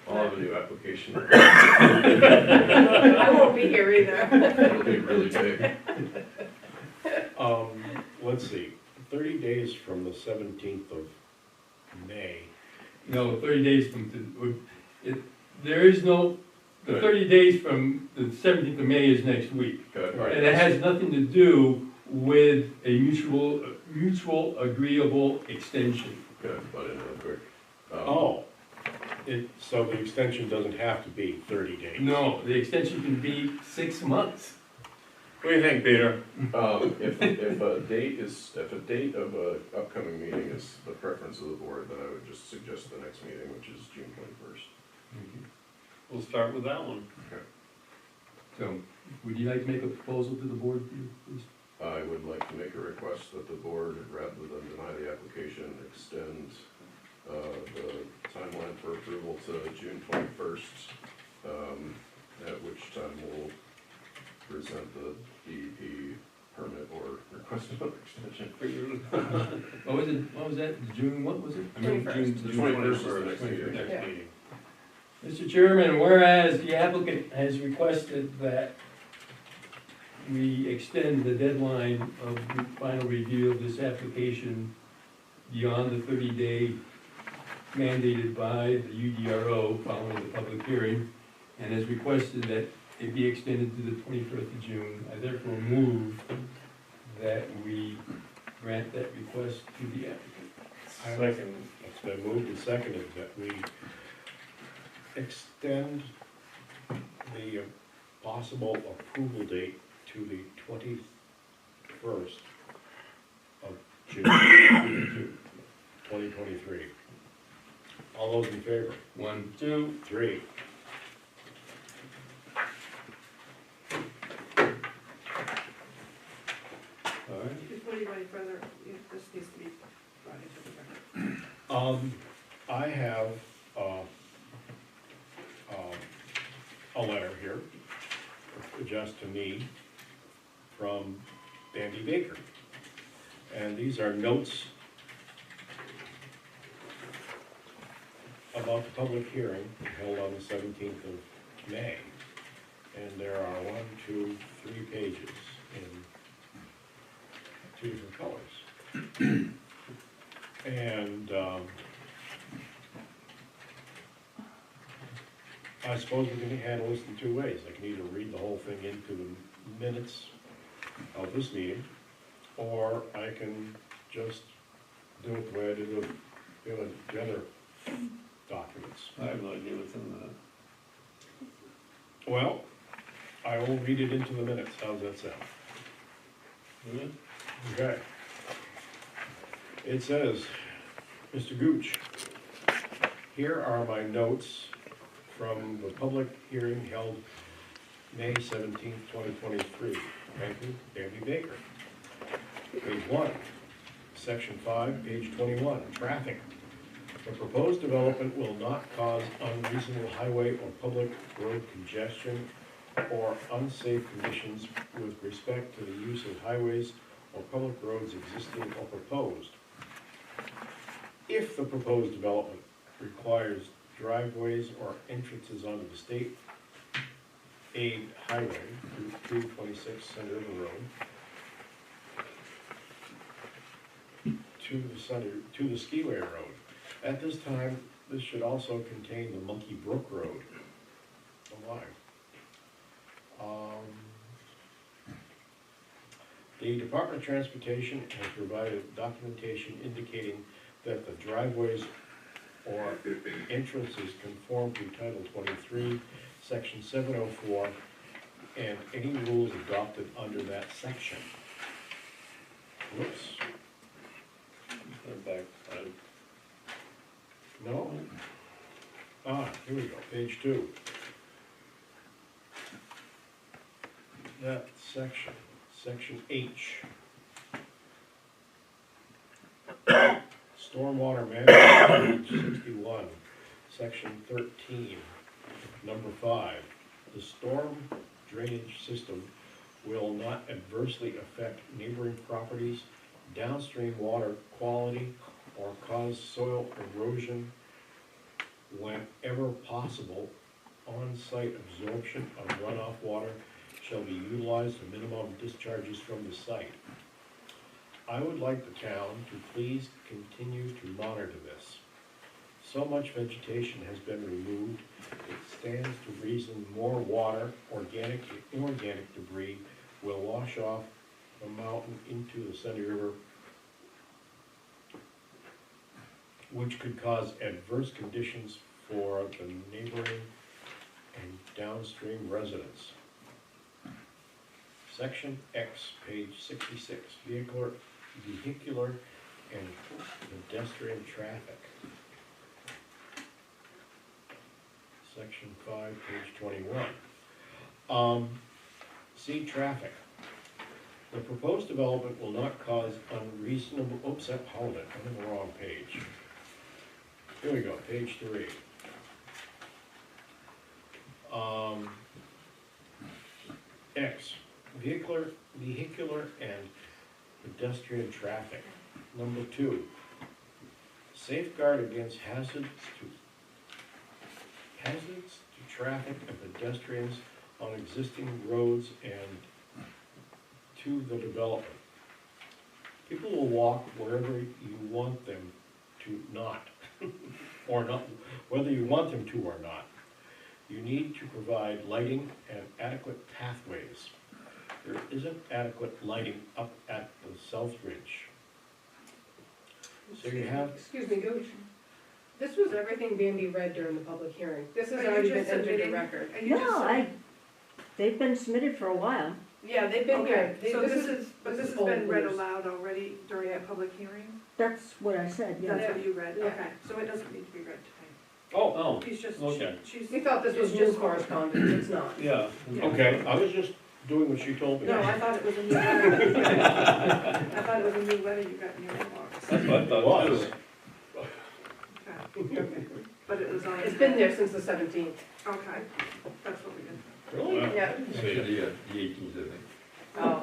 S7: I'll have a new application.
S8: I won't be here either.
S7: It'll be really big.
S1: Let's see, 30 days from the 17th of May.
S4: No, 30 days from, there is no, the 30 days from the 17th of May is next week.
S7: Okay.
S4: And it has nothing to do with a mutual agreeable extension.
S7: Good, but in real quick.
S1: So the extension doesn't have to be 30 days?
S4: No, the extension can be 6 months.
S3: what do you think, Peter?
S7: If a date of a upcoming meeting is the preference of the board, then I would just suggest the next meeting, which is June 21st.
S3: We'll start with that one.
S4: So, would you like to make a proposal to the board, please?
S7: I would like to make a request that the board, rather than deny the application, extend the timeline for approval to June 21st, at which time we'll present the DEP permit or request another extension.
S4: What was that, June, what was it? I mean,
S8: 21st.
S4: June
S7: The 21st is the next
S4: 21st.
S7: meeting.
S3: Next
S8: Yeah.
S3: meeting.
S4: Mr. Chairman, whereas the applicant has requested that we extend the deadline of the final review of this application beyond the 30-day mandated by the UDRO following the public hearing, and has requested that it be extended to the 21st of June. I therefore move that we grant that request to the applicant.
S1: Second. It's been moved and seconded that we extend the possible approval date to the 21st of June, 2023. All those in favor?
S4: 1, 2,
S1: 3.
S4: all right.
S2: Before you go any further, this needs to be brought into the record.
S1: I have, a letter here, addressed to me from Bambi Baker. And these are notes about the public hearing held on the 17th of May. And there are 1, 2, 3 pages in 2 different colors. And, I suppose we can handle this in 2 ways. I can either read the whole thing into the minutes of this meeting, or I can just do it the way I did with the other documents.
S3: I have no idea what's in that.
S1: Well, I will read it into the minutes. How's that sound? Okay. It says, Mr. Gooch, here are my notes from the public hearing held May 17th, 2023. Thank you, Bambi Baker. Page 1, section 5, page 21, traffic. The proposed development will not cause unreasonable highway or public road congestion or unsafe conditions with respect to the use of highways or public roads existing or proposed. If the proposed development requires driveways or entrances onto the state aid highway, Route 226 Center River Road, to the Skiway Road. At this time, this should also contain the Monkey Brook Road. Oh my. The Department of Transportation has provided documentation indicating that the driveways or entrances conform to Title 23, Section 704, and any rules adopted under that section. Whoops.
S3: Back,
S1: No? Here we go, page 2. That section, section H. Stormwater management, page 61, section 13, number 5. The storm drainage system will not adversely affect neighboring properties, downstream water quality, or cause soil erosion. Whenever possible, on-site absorption of runoff water shall be utilized to minimum discharges from the site. I would like the town to please continue to monitor this. So much vegetation has been removed, it stands to reason more water, organic and inorganic debris, will wash off the mountain into the Sunday River, which could cause adverse conditions for the neighboring and downstream residents. Section X, page 66, vehicular and pedestrian traffic. Section 5, page 21. See traffic. The proposed development will not cause unreasonable, oops, hold it, I'm in the wrong page. Here we go, page 3. X, vehicular and pedestrian traffic. Number 2, safeguard against hazards to traffic and pedestrians on existing roads and to the development. People will walk wherever you want them to not. or not, whether you want them to or not, you need to provide lighting and adequate pathways. There isn't adequate lighting up at the South Ridge. So you have,
S8: Excuse me, Gooch. This was everything Bambi read during the public hearing. This has
S2: Are you
S8: already been
S2: just
S8: entered in
S2: submitting-
S8: record.
S2: Are you just
S9: No,
S2: submitting-
S9: they've been submitted for a while.
S8: Yeah, they've been here.
S2: Okay, so this is, but this has been
S8: old
S2: read
S8: news.
S2: aloud already during a public hearing?
S9: That's what I said, yeah.
S2: That's what you read,
S8: Yeah.
S2: okay, so it doesn't need to be read tonight.
S3: Oh,
S2: He's just,
S3: Okay.
S2: she's.
S8: We thought this was
S2: it's
S8: news
S2: just-
S8: correspondence, it's not.
S3: yeah.
S2: Yeah.
S1: okay, I was just doing what she told me.
S2: No, I thought it was a new letter that you got. I thought it was a new letter you got in your inbox.
S3: That's what I
S1: It
S3: thought
S1: was.
S3: too.
S2: Okay. But it was on.
S8: It's been there since the 17th.
S2: Okay, that's what we did.
S1: Really?
S8: Yeah.
S4: Actually, the 18th, I think.
S8: Oh,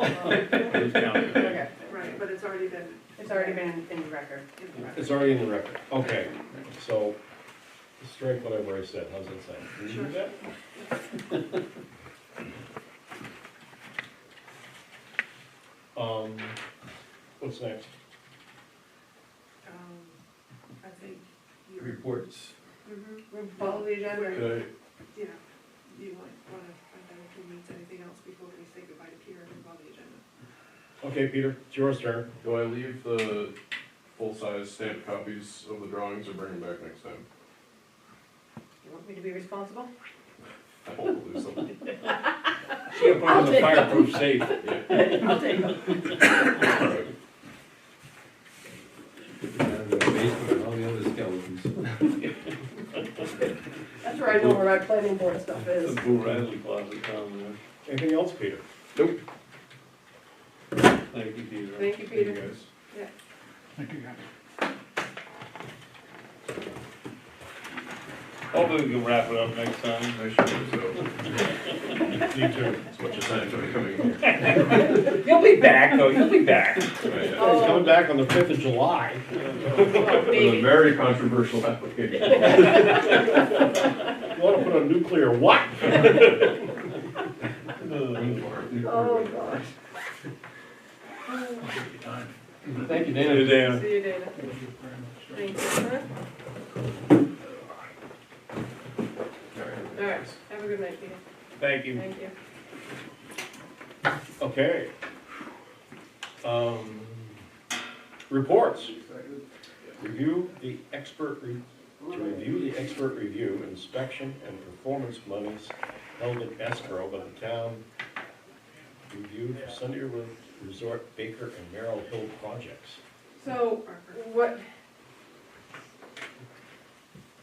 S3: Who's counting?
S8: okay.
S2: Right, but it's already been.
S8: It's already been in the record.
S2: in the record.
S1: It's already in the record, okay, so, strike whatever I said, how's that sound? Can you do that? What's next?
S2: I think you.
S4: Reports.
S2: Mhm.
S8: Follow the agenda.
S2: Yeah, you wanna find out if he needs anything else before we say goodbye to Peter and move on the agenda?
S1: Okay, Peter, it's your turn.
S7: Do I leave the full-size stamped copies of the drawings or bring them back next time?
S8: You want me to be responsible?
S7: I won't lose them.
S1: She put it in the fireproof safe.
S8: I'll take them.
S4: Down in the basement and all the other skeletons.
S8: That's where I know where my planning board stuff is.
S3: The Boo Radley closet down there.
S1: Anything else, Peter?
S7: Nope.
S3: Thank you, Peter.
S8: Thank you,
S7: Thank you,
S8: Peter.
S7: guys.
S3: Hopefully we can wrap it up next time.
S7: I should do so.
S1: Me too.
S7: As much as I enjoy coming here.
S3: You'll be back, though, you'll be back.
S7: Right,
S1: He's coming back on the 5th of July.
S8: Oh,
S7: It was a
S8: baby.
S7: very controversial application.
S1: You wanna put a nuclear what?
S8: Oh, gosh.
S1: Thank you,
S3: Hey,
S1: Dana.
S3: Dan.
S8: See you, Dana. Thank you. All right, have a good night, Peter.
S3: Thank you.
S8: Thank you.
S1: Okay. Reports. To review the expert review, inspection, and performance monies held in escrow by the town. Review for Sunday River Resort, Baker, and Merrill Hill projects.
S8: So, what,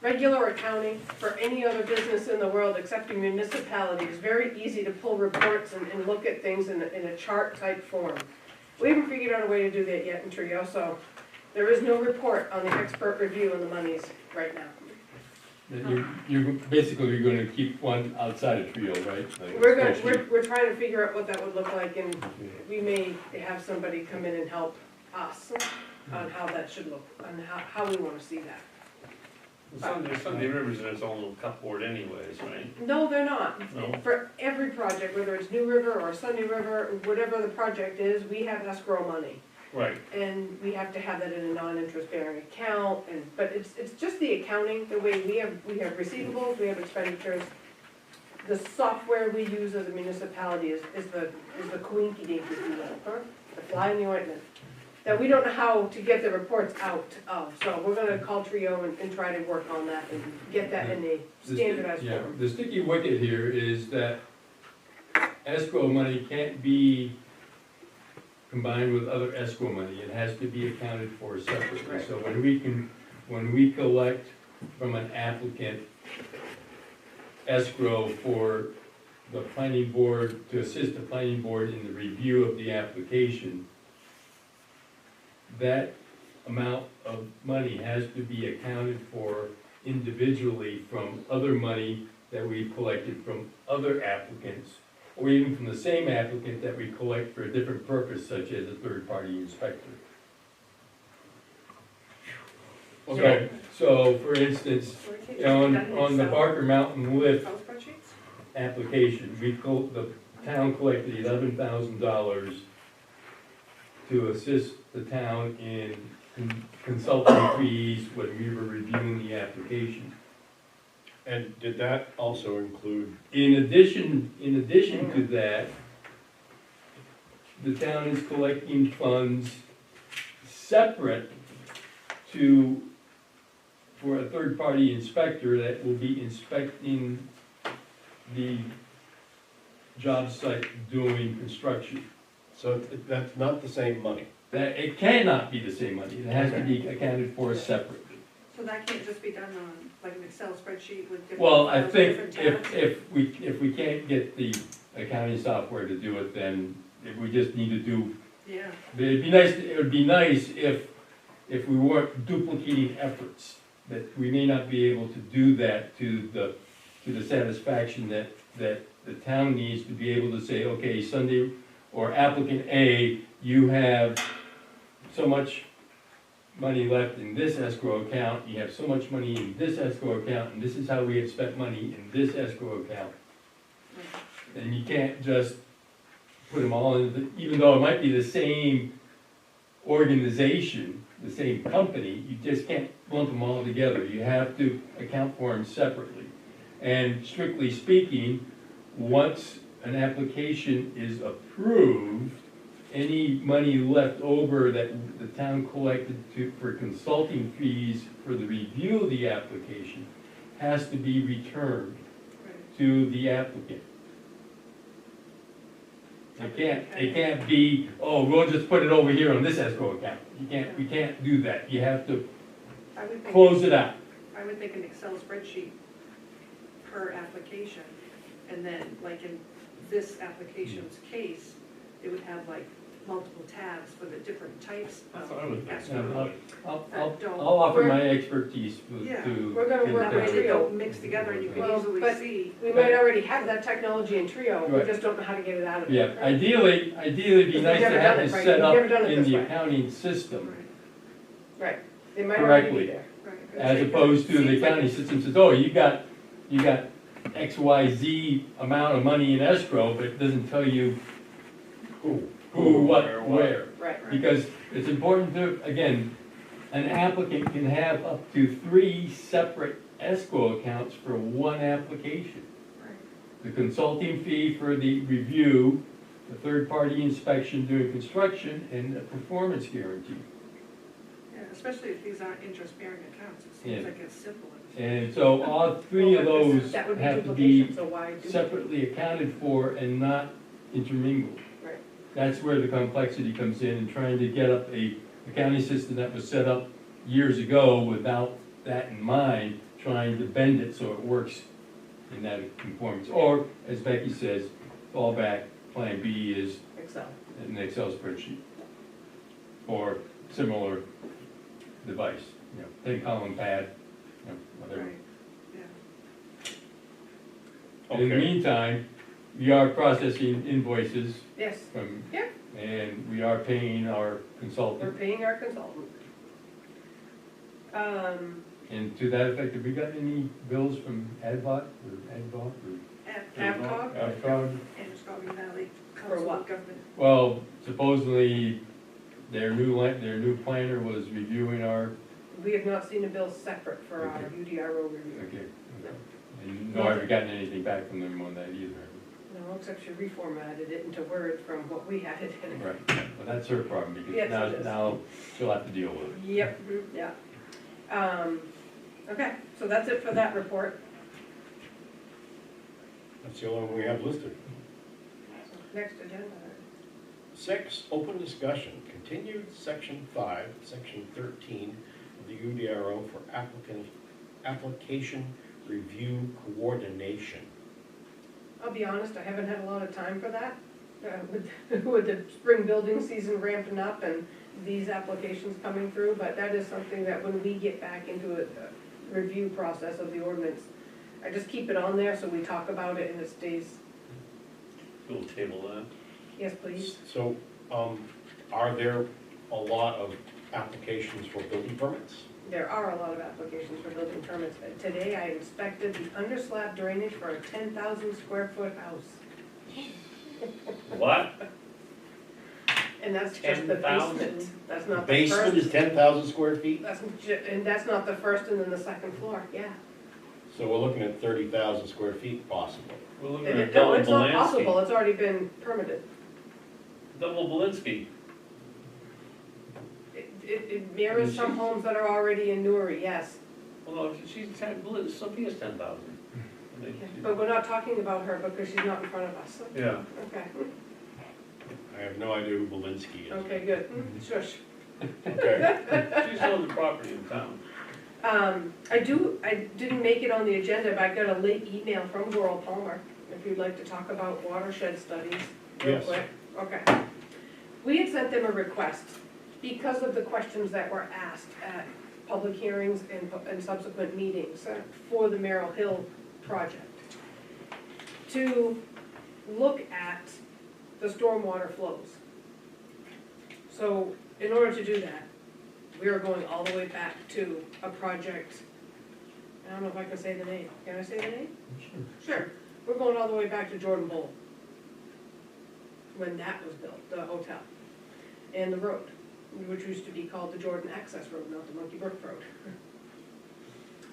S8: regular accounting for any other business in the world except a municipality is very easy to pull reports and look at things in a chart type form. We haven't figured out a way to do that yet in Trio, so there is no report on the expert review and the monies right now.
S4: You're basically gonna keep one outside of Trio, right? Like
S8: We're trying to figure out what that would look like, and we may have somebody come in and help us on how that should look, on how we wanna see that.
S3: Sunday River's in its own little cupboard anyways, right?
S8: No, they're not.
S3: No?
S8: For every project, whether it's New River or Sunday River, whatever the project is, we have escrow money.
S3: Right.
S8: And we have to have that in a non-interest bearing account, but it's just the accounting, the way we have receivables, we have expenditures. The software we use as a municipality is the quinky dink, if you will, huh? The fly in the ointment, that we don't know how to get the reports out of, so we're gonna call Trio and try to work on that and get that in a standardized
S4: Yeah,
S8: form.
S4: the sticky wicket here is that escrow money can't be combined with other escrow money. It has to be accounted for separately.
S8: Right.
S4: So when we collect from an applicant escrow for the planning board, to assist the planning board in the review of the application, that amount of money has to be accounted for individually from other money that we've collected from other applicants, or even from the same applicant that we collect for a different purpose, such as a third-party inspector.
S1: Okay.
S4: So, for instance, on the Barker Mountain lift
S2: Excel spreadsheets?
S4: application, the town collected $11,000 to assist the town in consulting fees when we were reviewing the application.
S1: And did that also include,
S4: In addition to that, the town is collecting funds separate for a third-party inspector that will be inspecting the job site doing construction.
S1: so that's not the same money?
S4: That, it cannot be the same money, it has to be accounted for separately.
S2: So that can't just be done on like an Excel spreadsheet with different
S4: Well, I
S2: files,
S4: think
S2: different tabs?
S4: if we can't get the accounting software to do it, then if we just need to do,
S2: Yeah,
S4: it would be nice if we weren't duplicating efforts, that we may not be able to do that to the satisfaction that the town needs to be able to say, okay, Sunday, or applicant A, you have so much money left in this escrow account, you have so much money in this escrow account, and this is how we have spent money in this escrow account. And you can't just put them all in, even though it might be the same organization, the same company, you just can't lump them all together. You have to account for them separately. And strictly speaking, once an application is approved, any money left over that the town collected for consulting fees for the review of the application has to be returned
S2: right.
S4: to the applicant. It can't be, oh, we'll just put it over here on this escrow account. We can't do that. You have to
S2: I would think,
S4: close it out.
S2: I would think an Excel spreadsheet per application, and then like in this application's case, it would have like multiple tabs for the different types
S1: That's
S2: of
S1: what I would think.
S2: escrow.
S4: I'll offer my expertise
S2: Yeah.
S4: to.
S8: We're gonna work
S2: That
S8: with
S2: way they
S8: Trio.
S2: don't mix together and you can
S8: Well,
S2: easily
S8: but-
S2: see.
S8: We might already have that technology in Trio, we
S4: Right.
S8: just don't know how to get it out of it.
S4: Yeah, ideally, it'd be
S8: We've
S4: nice to
S8: never
S4: have
S8: done it,
S4: this
S8: right?
S4: set
S8: We've
S4: up
S8: never done it
S4: in
S8: this
S4: the
S8: way.
S4: accounting system,
S8: Right, they might already
S4: Correctly.
S8: be there.
S2: Right.
S4: as opposed to the accounting system says, oh, you got XYZ amount of money in escrow, but it doesn't tell you
S1: Who?
S4: who, what,
S1: Where,
S4: where.
S8: Right.
S4: Because it's important to, again, an applicant can have up to 3 separate escrow accounts for one application.
S2: Right.
S4: The consulting fee for the review, the third-party inspection during construction, and a performance guarantee.
S2: Yeah, especially if these aren't interest-bearing accounts, it
S4: Yeah.
S2: seems like it's simple.
S4: And so all 3 of those
S8: That would be
S4: have to be
S8: duplication, so why duplicate?
S4: separately accounted for and not intermingled.
S8: Right.
S4: That's where the complexity comes in, and trying to get up a accounting system that was set up years ago without that in mind, trying to bend it so it works in that conformance. Or, as Becky says, fallback plan B is
S8: Excel.
S4: an Excel spreadsheet or similar device, 10-column pad, whatever.
S2: Right, yeah.
S4: In the
S1: Okay.
S4: meantime, we are processing invoices
S8: Yes,
S4: from,
S8: Yeah.
S4: and we are paying our
S8: we're
S4: consultant.
S8: paying our consultant.
S4: And to that effect, have we got any bills from Adbot or Adbot
S2: Avcog,
S4: or Adcog?
S2: Androscoggin Valley Council
S8: what?
S2: of Government.
S4: Well, supposedly their new planner was reviewing our,
S8: We have not seen a bill separate for our
S4: Okay.
S8: UDRO review.
S4: okay. And nor have we gotten anything back from them on that either.
S8: No, except she reformatted it into Word from what we had it in.
S4: Right, well, that's her problem, because
S8: Yes, it is.
S4: now she'll have to deal with it.
S8: Yep, yeah. Okay, so that's it for that report.
S1: That's the only one we have listed.
S8: Next agenda.
S1: 6, open discussion, continued section 5, section 13 of the UDRO for application review coordination.
S8: I'll be honest, I haven't had a lot of time for that. With the spring building season ramping up and these applications coming through, but that is something that when we get back into a review process of the ordinance, I just keep it on there so we talk about it and it stays,
S3: We'll table that.
S8: yes, please.
S1: So, are there a lot of applications for building permits?
S8: There are a lot of applications for building permits. Today I inspected the underslab drainage for a 10,000 square foot house.
S3: What?
S8: And that's just the
S3: 10,000?
S8: basement, that's not the
S1: Basement is
S8: first.
S1: 10,000 square feet,
S8: And that's not the first and then the second floor, yeah.
S1: so we're looking at 30,000 square feet possible.
S3: We're looking
S8: And
S3: at
S8: no,
S3: double
S8: it's not possible,
S3: Belinsky.
S8: it's already been permitted.
S3: Double Belinsky.
S8: It mirrors some homes that are already in Newry, yes.
S3: Well, no, she's 10, Sophia's 10,000.
S8: But we're not talking about her because she's not in front of us.
S3: Yeah.
S8: Okay,
S1: I have no idea who Belinsky is.
S8: okay, good. Shush.
S1: Okay.
S3: She's on the property in town.
S8: I didn't make it on the agenda, but I got a late email from Goral Palmer, if you'd like to talk about watershed studies real
S1: Yes.
S8: quick. Okay. We had sent them a request because of the questions that were asked at public hearings and subsequent meetings for the Merrill Hill project, to look at the stormwater flows. So in order to do that, we are going all the way back to a project, I don't know if I can say the name. Can I say the name? Sure. We're going all the way back to Jordan Bowl, when that was built, the hotel, and the road, which used to be called the Jordan Access Road, not the Monkey Brook Road.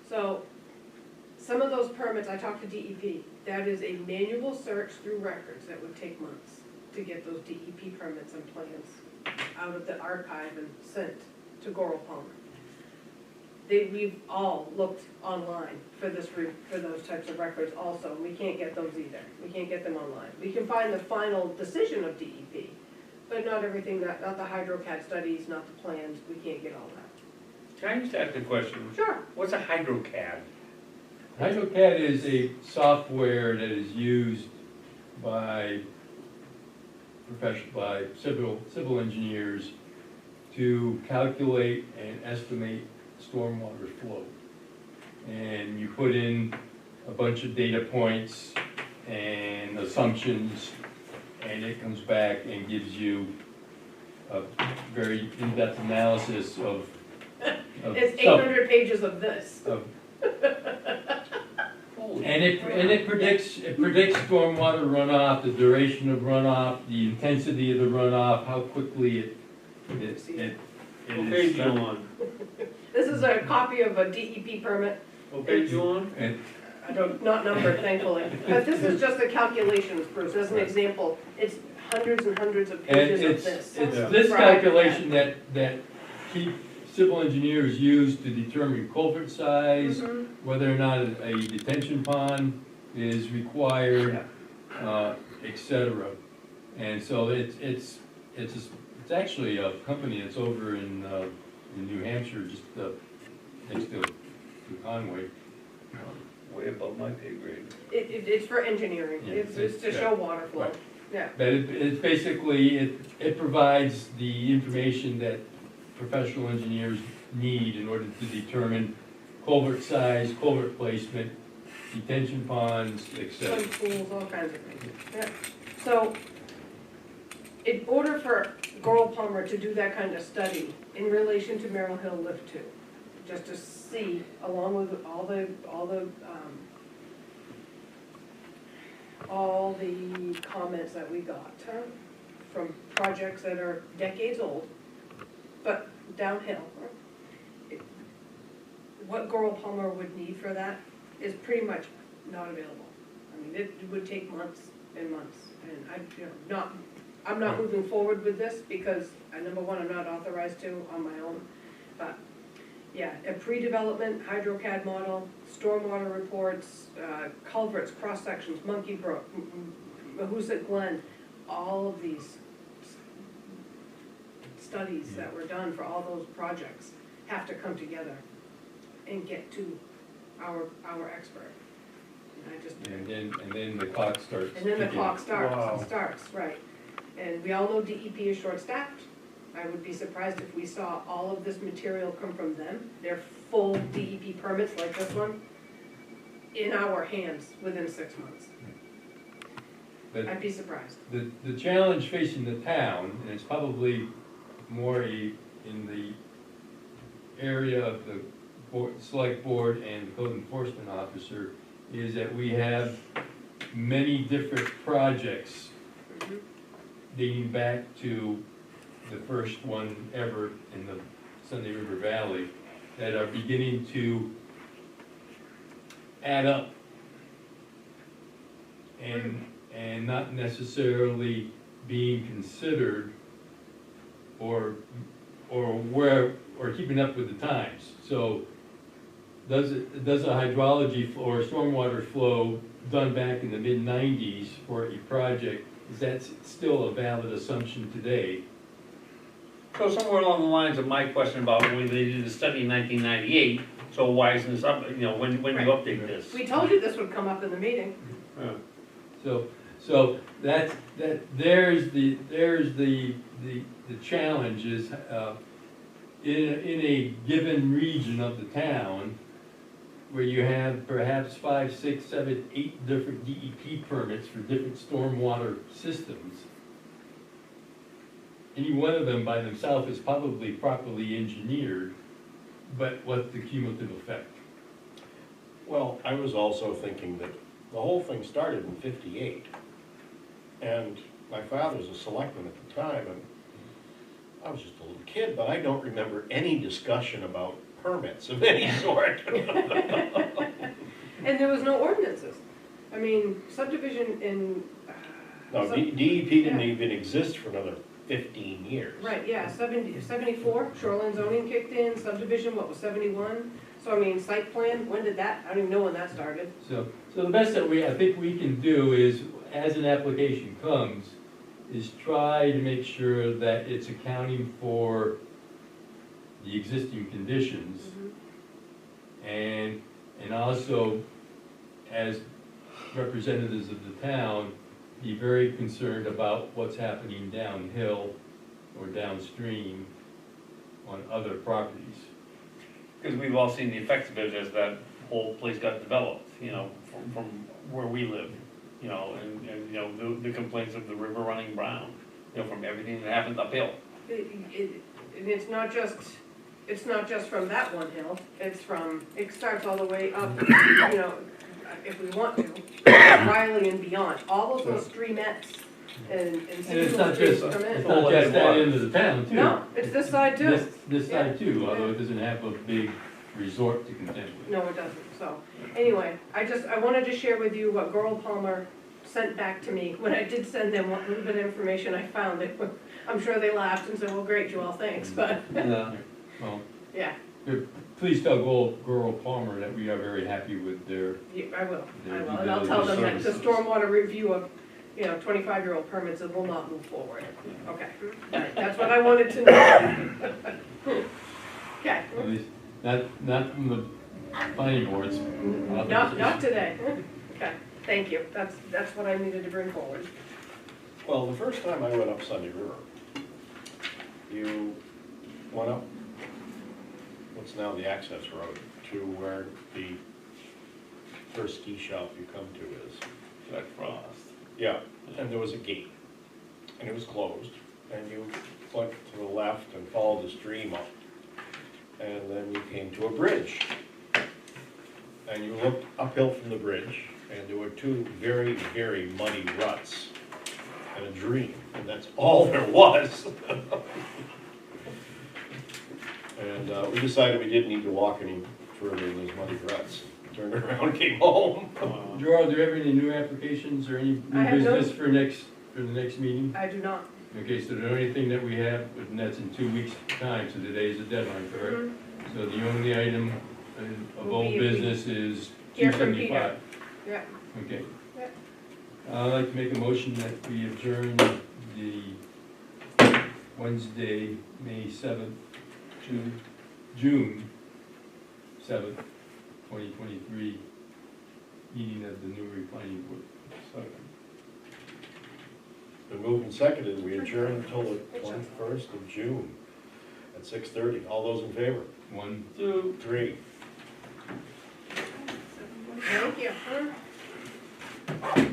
S8: So, some of those permits, I talked to DEP, that is a manual search through records that would take months to get those DEP permits and plans out of the archive and sent to Goral Palmer. We've all looked online for those types of records also, and we can't get those either. We can't get them online. We can find the final decision of DEP, but not everything, not the Hydro.Cat studies, not the plans, we can't get all that.
S3: Can I just ask a question?
S8: Sure.
S3: What's a Hydro.Cat?
S4: Hydro.Cat is a software that is used by civil engineers to calculate and estimate stormwater flow. And you put in a bunch of data points and assumptions, and it comes back and gives you a very in-depth analysis of
S8: It's 800 pages of this.
S4: And it predicts stormwater runoff, the duration of runoff, the intensity of the runoff, how quickly it
S3: What
S4: is.
S3: page you on?
S8: This is a copy of a DEP permit.
S3: What page you on?
S4: And
S8: I don't, not numbered thankfully, but this is just the calculations, Bruce, as an example. It's hundreds and hundreds of pages of this.
S4: it's
S3: Yeah.
S4: this
S8: Right.
S4: calculation that civil engineers use to determine culvert size,
S8: Mhm.
S4: whether or not a detention pond is required, et cetera. And so it's actually a company that's over in New Hampshire, just next to Conway.
S3: Way above my pay grade.
S8: It's for engineering,
S4: Yeah,
S8: it's to
S4: yeah.
S8: show water flow,
S4: Right.
S8: yeah.
S4: But it's basically, it provides the information that professional engineers need in order to determine culvert size, culvert placement, detention ponds, et
S8: Swimming
S4: cetera.
S8: pools, all kinds of things, yeah. So, in order for Goral Palmer to do that kind of study in relation to Merrill Hill Lift 2, just to see, along with all the comments that we got from projects that are decades old, but downhill. What Goral Palmer would need for that is pretty much not available. I mean, it would take months and months, and I'm not moving forward with this because, number one, I'm not authorized to on my own, but, yeah, a pre-development Hydro.Cat model, stormwater reports, culverts, cross-sections, Monkey Brook, Mahoosic Glen, all of these studies that were done for all those projects have to come together and get to our expert. And I just,
S4: And then the clock starts.
S8: and then the
S4: ticking.
S8: clock
S3: Wow.
S8: starts, right. And we all know DEP is short-staffed. I would be surprised if we saw all of this material come from them, their full DEP permits like this one, in our hands within 6 months.
S4: But
S8: I'd be surprised.
S4: the challenge facing the town, and it's probably more in the area of the select board and the code enforcement officer, is that we have many different projects
S8: Mhm.
S4: dating back to the first one ever in the Sunday River Valley, that are beginning to add up. And not necessarily being considered or keeping up with the times. So does a hydrology flow or stormwater flow done back in the mid-90s for a project, is that still a valid assumption today?
S3: So somewhere along the lines of my question about when they did the study in 1998, so why isn't this up, when do you update this?
S8: We told you this would come up in the meeting.
S4: So there's the challenge is, in a given region of the town, where you have perhaps 5, 6, 7, 8 different DEP permits for different stormwater systems, any one of them by themselves is probably properly engineered, but what's the cumulative effect?
S1: Well, I was also thinking that the whole thing started in '58. And my father was a selectman at the time, and I was just a little kid, but I don't remember any discussion about permits of any sort.
S8: And there was no ordinances. I mean, subdivision in.
S1: No, DEP didn't even exist for another 15 years.
S8: Right, yeah, 74, shoreline zoning kicked in, subdivision, what was 71? So I mean, site plan, when did that, I don't even know when that started.
S4: So the best that I think we can do is, as an application comes, is try to make sure that it's accounting for the existing conditions. And also, as representatives of the town, be very concerned about what's happening downhill or downstream on other properties.
S3: Because we've all seen the effects of it as that whole place got developed, from where we live, and the complaints of the river running brown, from everything that happens uphill.
S8: And it's not just from that one hill, it starts all the way up, if we want to, Riley and beyond, all of those streamettes and
S4: And it's not
S8: streams
S4: just,
S8: come in.
S4: it's not just that end of the town too.
S8: No, it's this side too.
S4: This side too, although it doesn't have a big resort to contend with.
S8: No, it doesn't, so, anyway, I wanted to share with you what Goral Palmer sent back to me, when I did send them what little bit of information I found, I'm sure they laughed and said, well, great, Joel, thanks, but,
S4: Well,
S8: yeah,
S4: please tell Goral Palmer that we are very happy with their,
S8: I will,
S4: Their due
S8: and I'll tell them that the
S4: diligence
S8: stormwater review of, 25-year-old permits will not move forward. Okay, that's what I wanted to know. Okay,
S4: at least, not from the planning boards.
S8: not today. Okay, thank you, that's what I needed to bring forward.
S1: Well, the first time I went up Sunday River, you went up what's now the access road to where the first ski shop you come to is.
S3: Jack Frost.
S1: Yeah, and there was a gate, and it was closed, and you went to the left and followed the stream up, and then you came to a bridge. And you looked uphill from the bridge, and there were two very, very muddy ruts and a dream, and that's all there was. And we decided we didn't need to walk any further in those muddy ruts. Turned around, came home.
S4: Gerald, do you have any new applications or any
S8: I
S4: new
S8: have no-
S4: business for the next meeting?
S8: I do not.
S4: Okay, so the only thing that we have, and that's in 2 weeks' time, so today is the deadline, correct? So the only item of
S8: Will
S4: old
S8: be-
S4: business is
S8: Hear from
S4: 275.
S8: Yeah.
S4: Okay.
S8: Yeah.
S4: I'd like to make a motion that we adjourn the Wednesday, May 7th, June 7th, 2023 meeting of the Newry Planning Board.
S1: Been moved and seconded, we adjourn until the 21st of June at 6:30. All those in favor?
S4: 1,
S1: 2, 3.
S8: Thank you.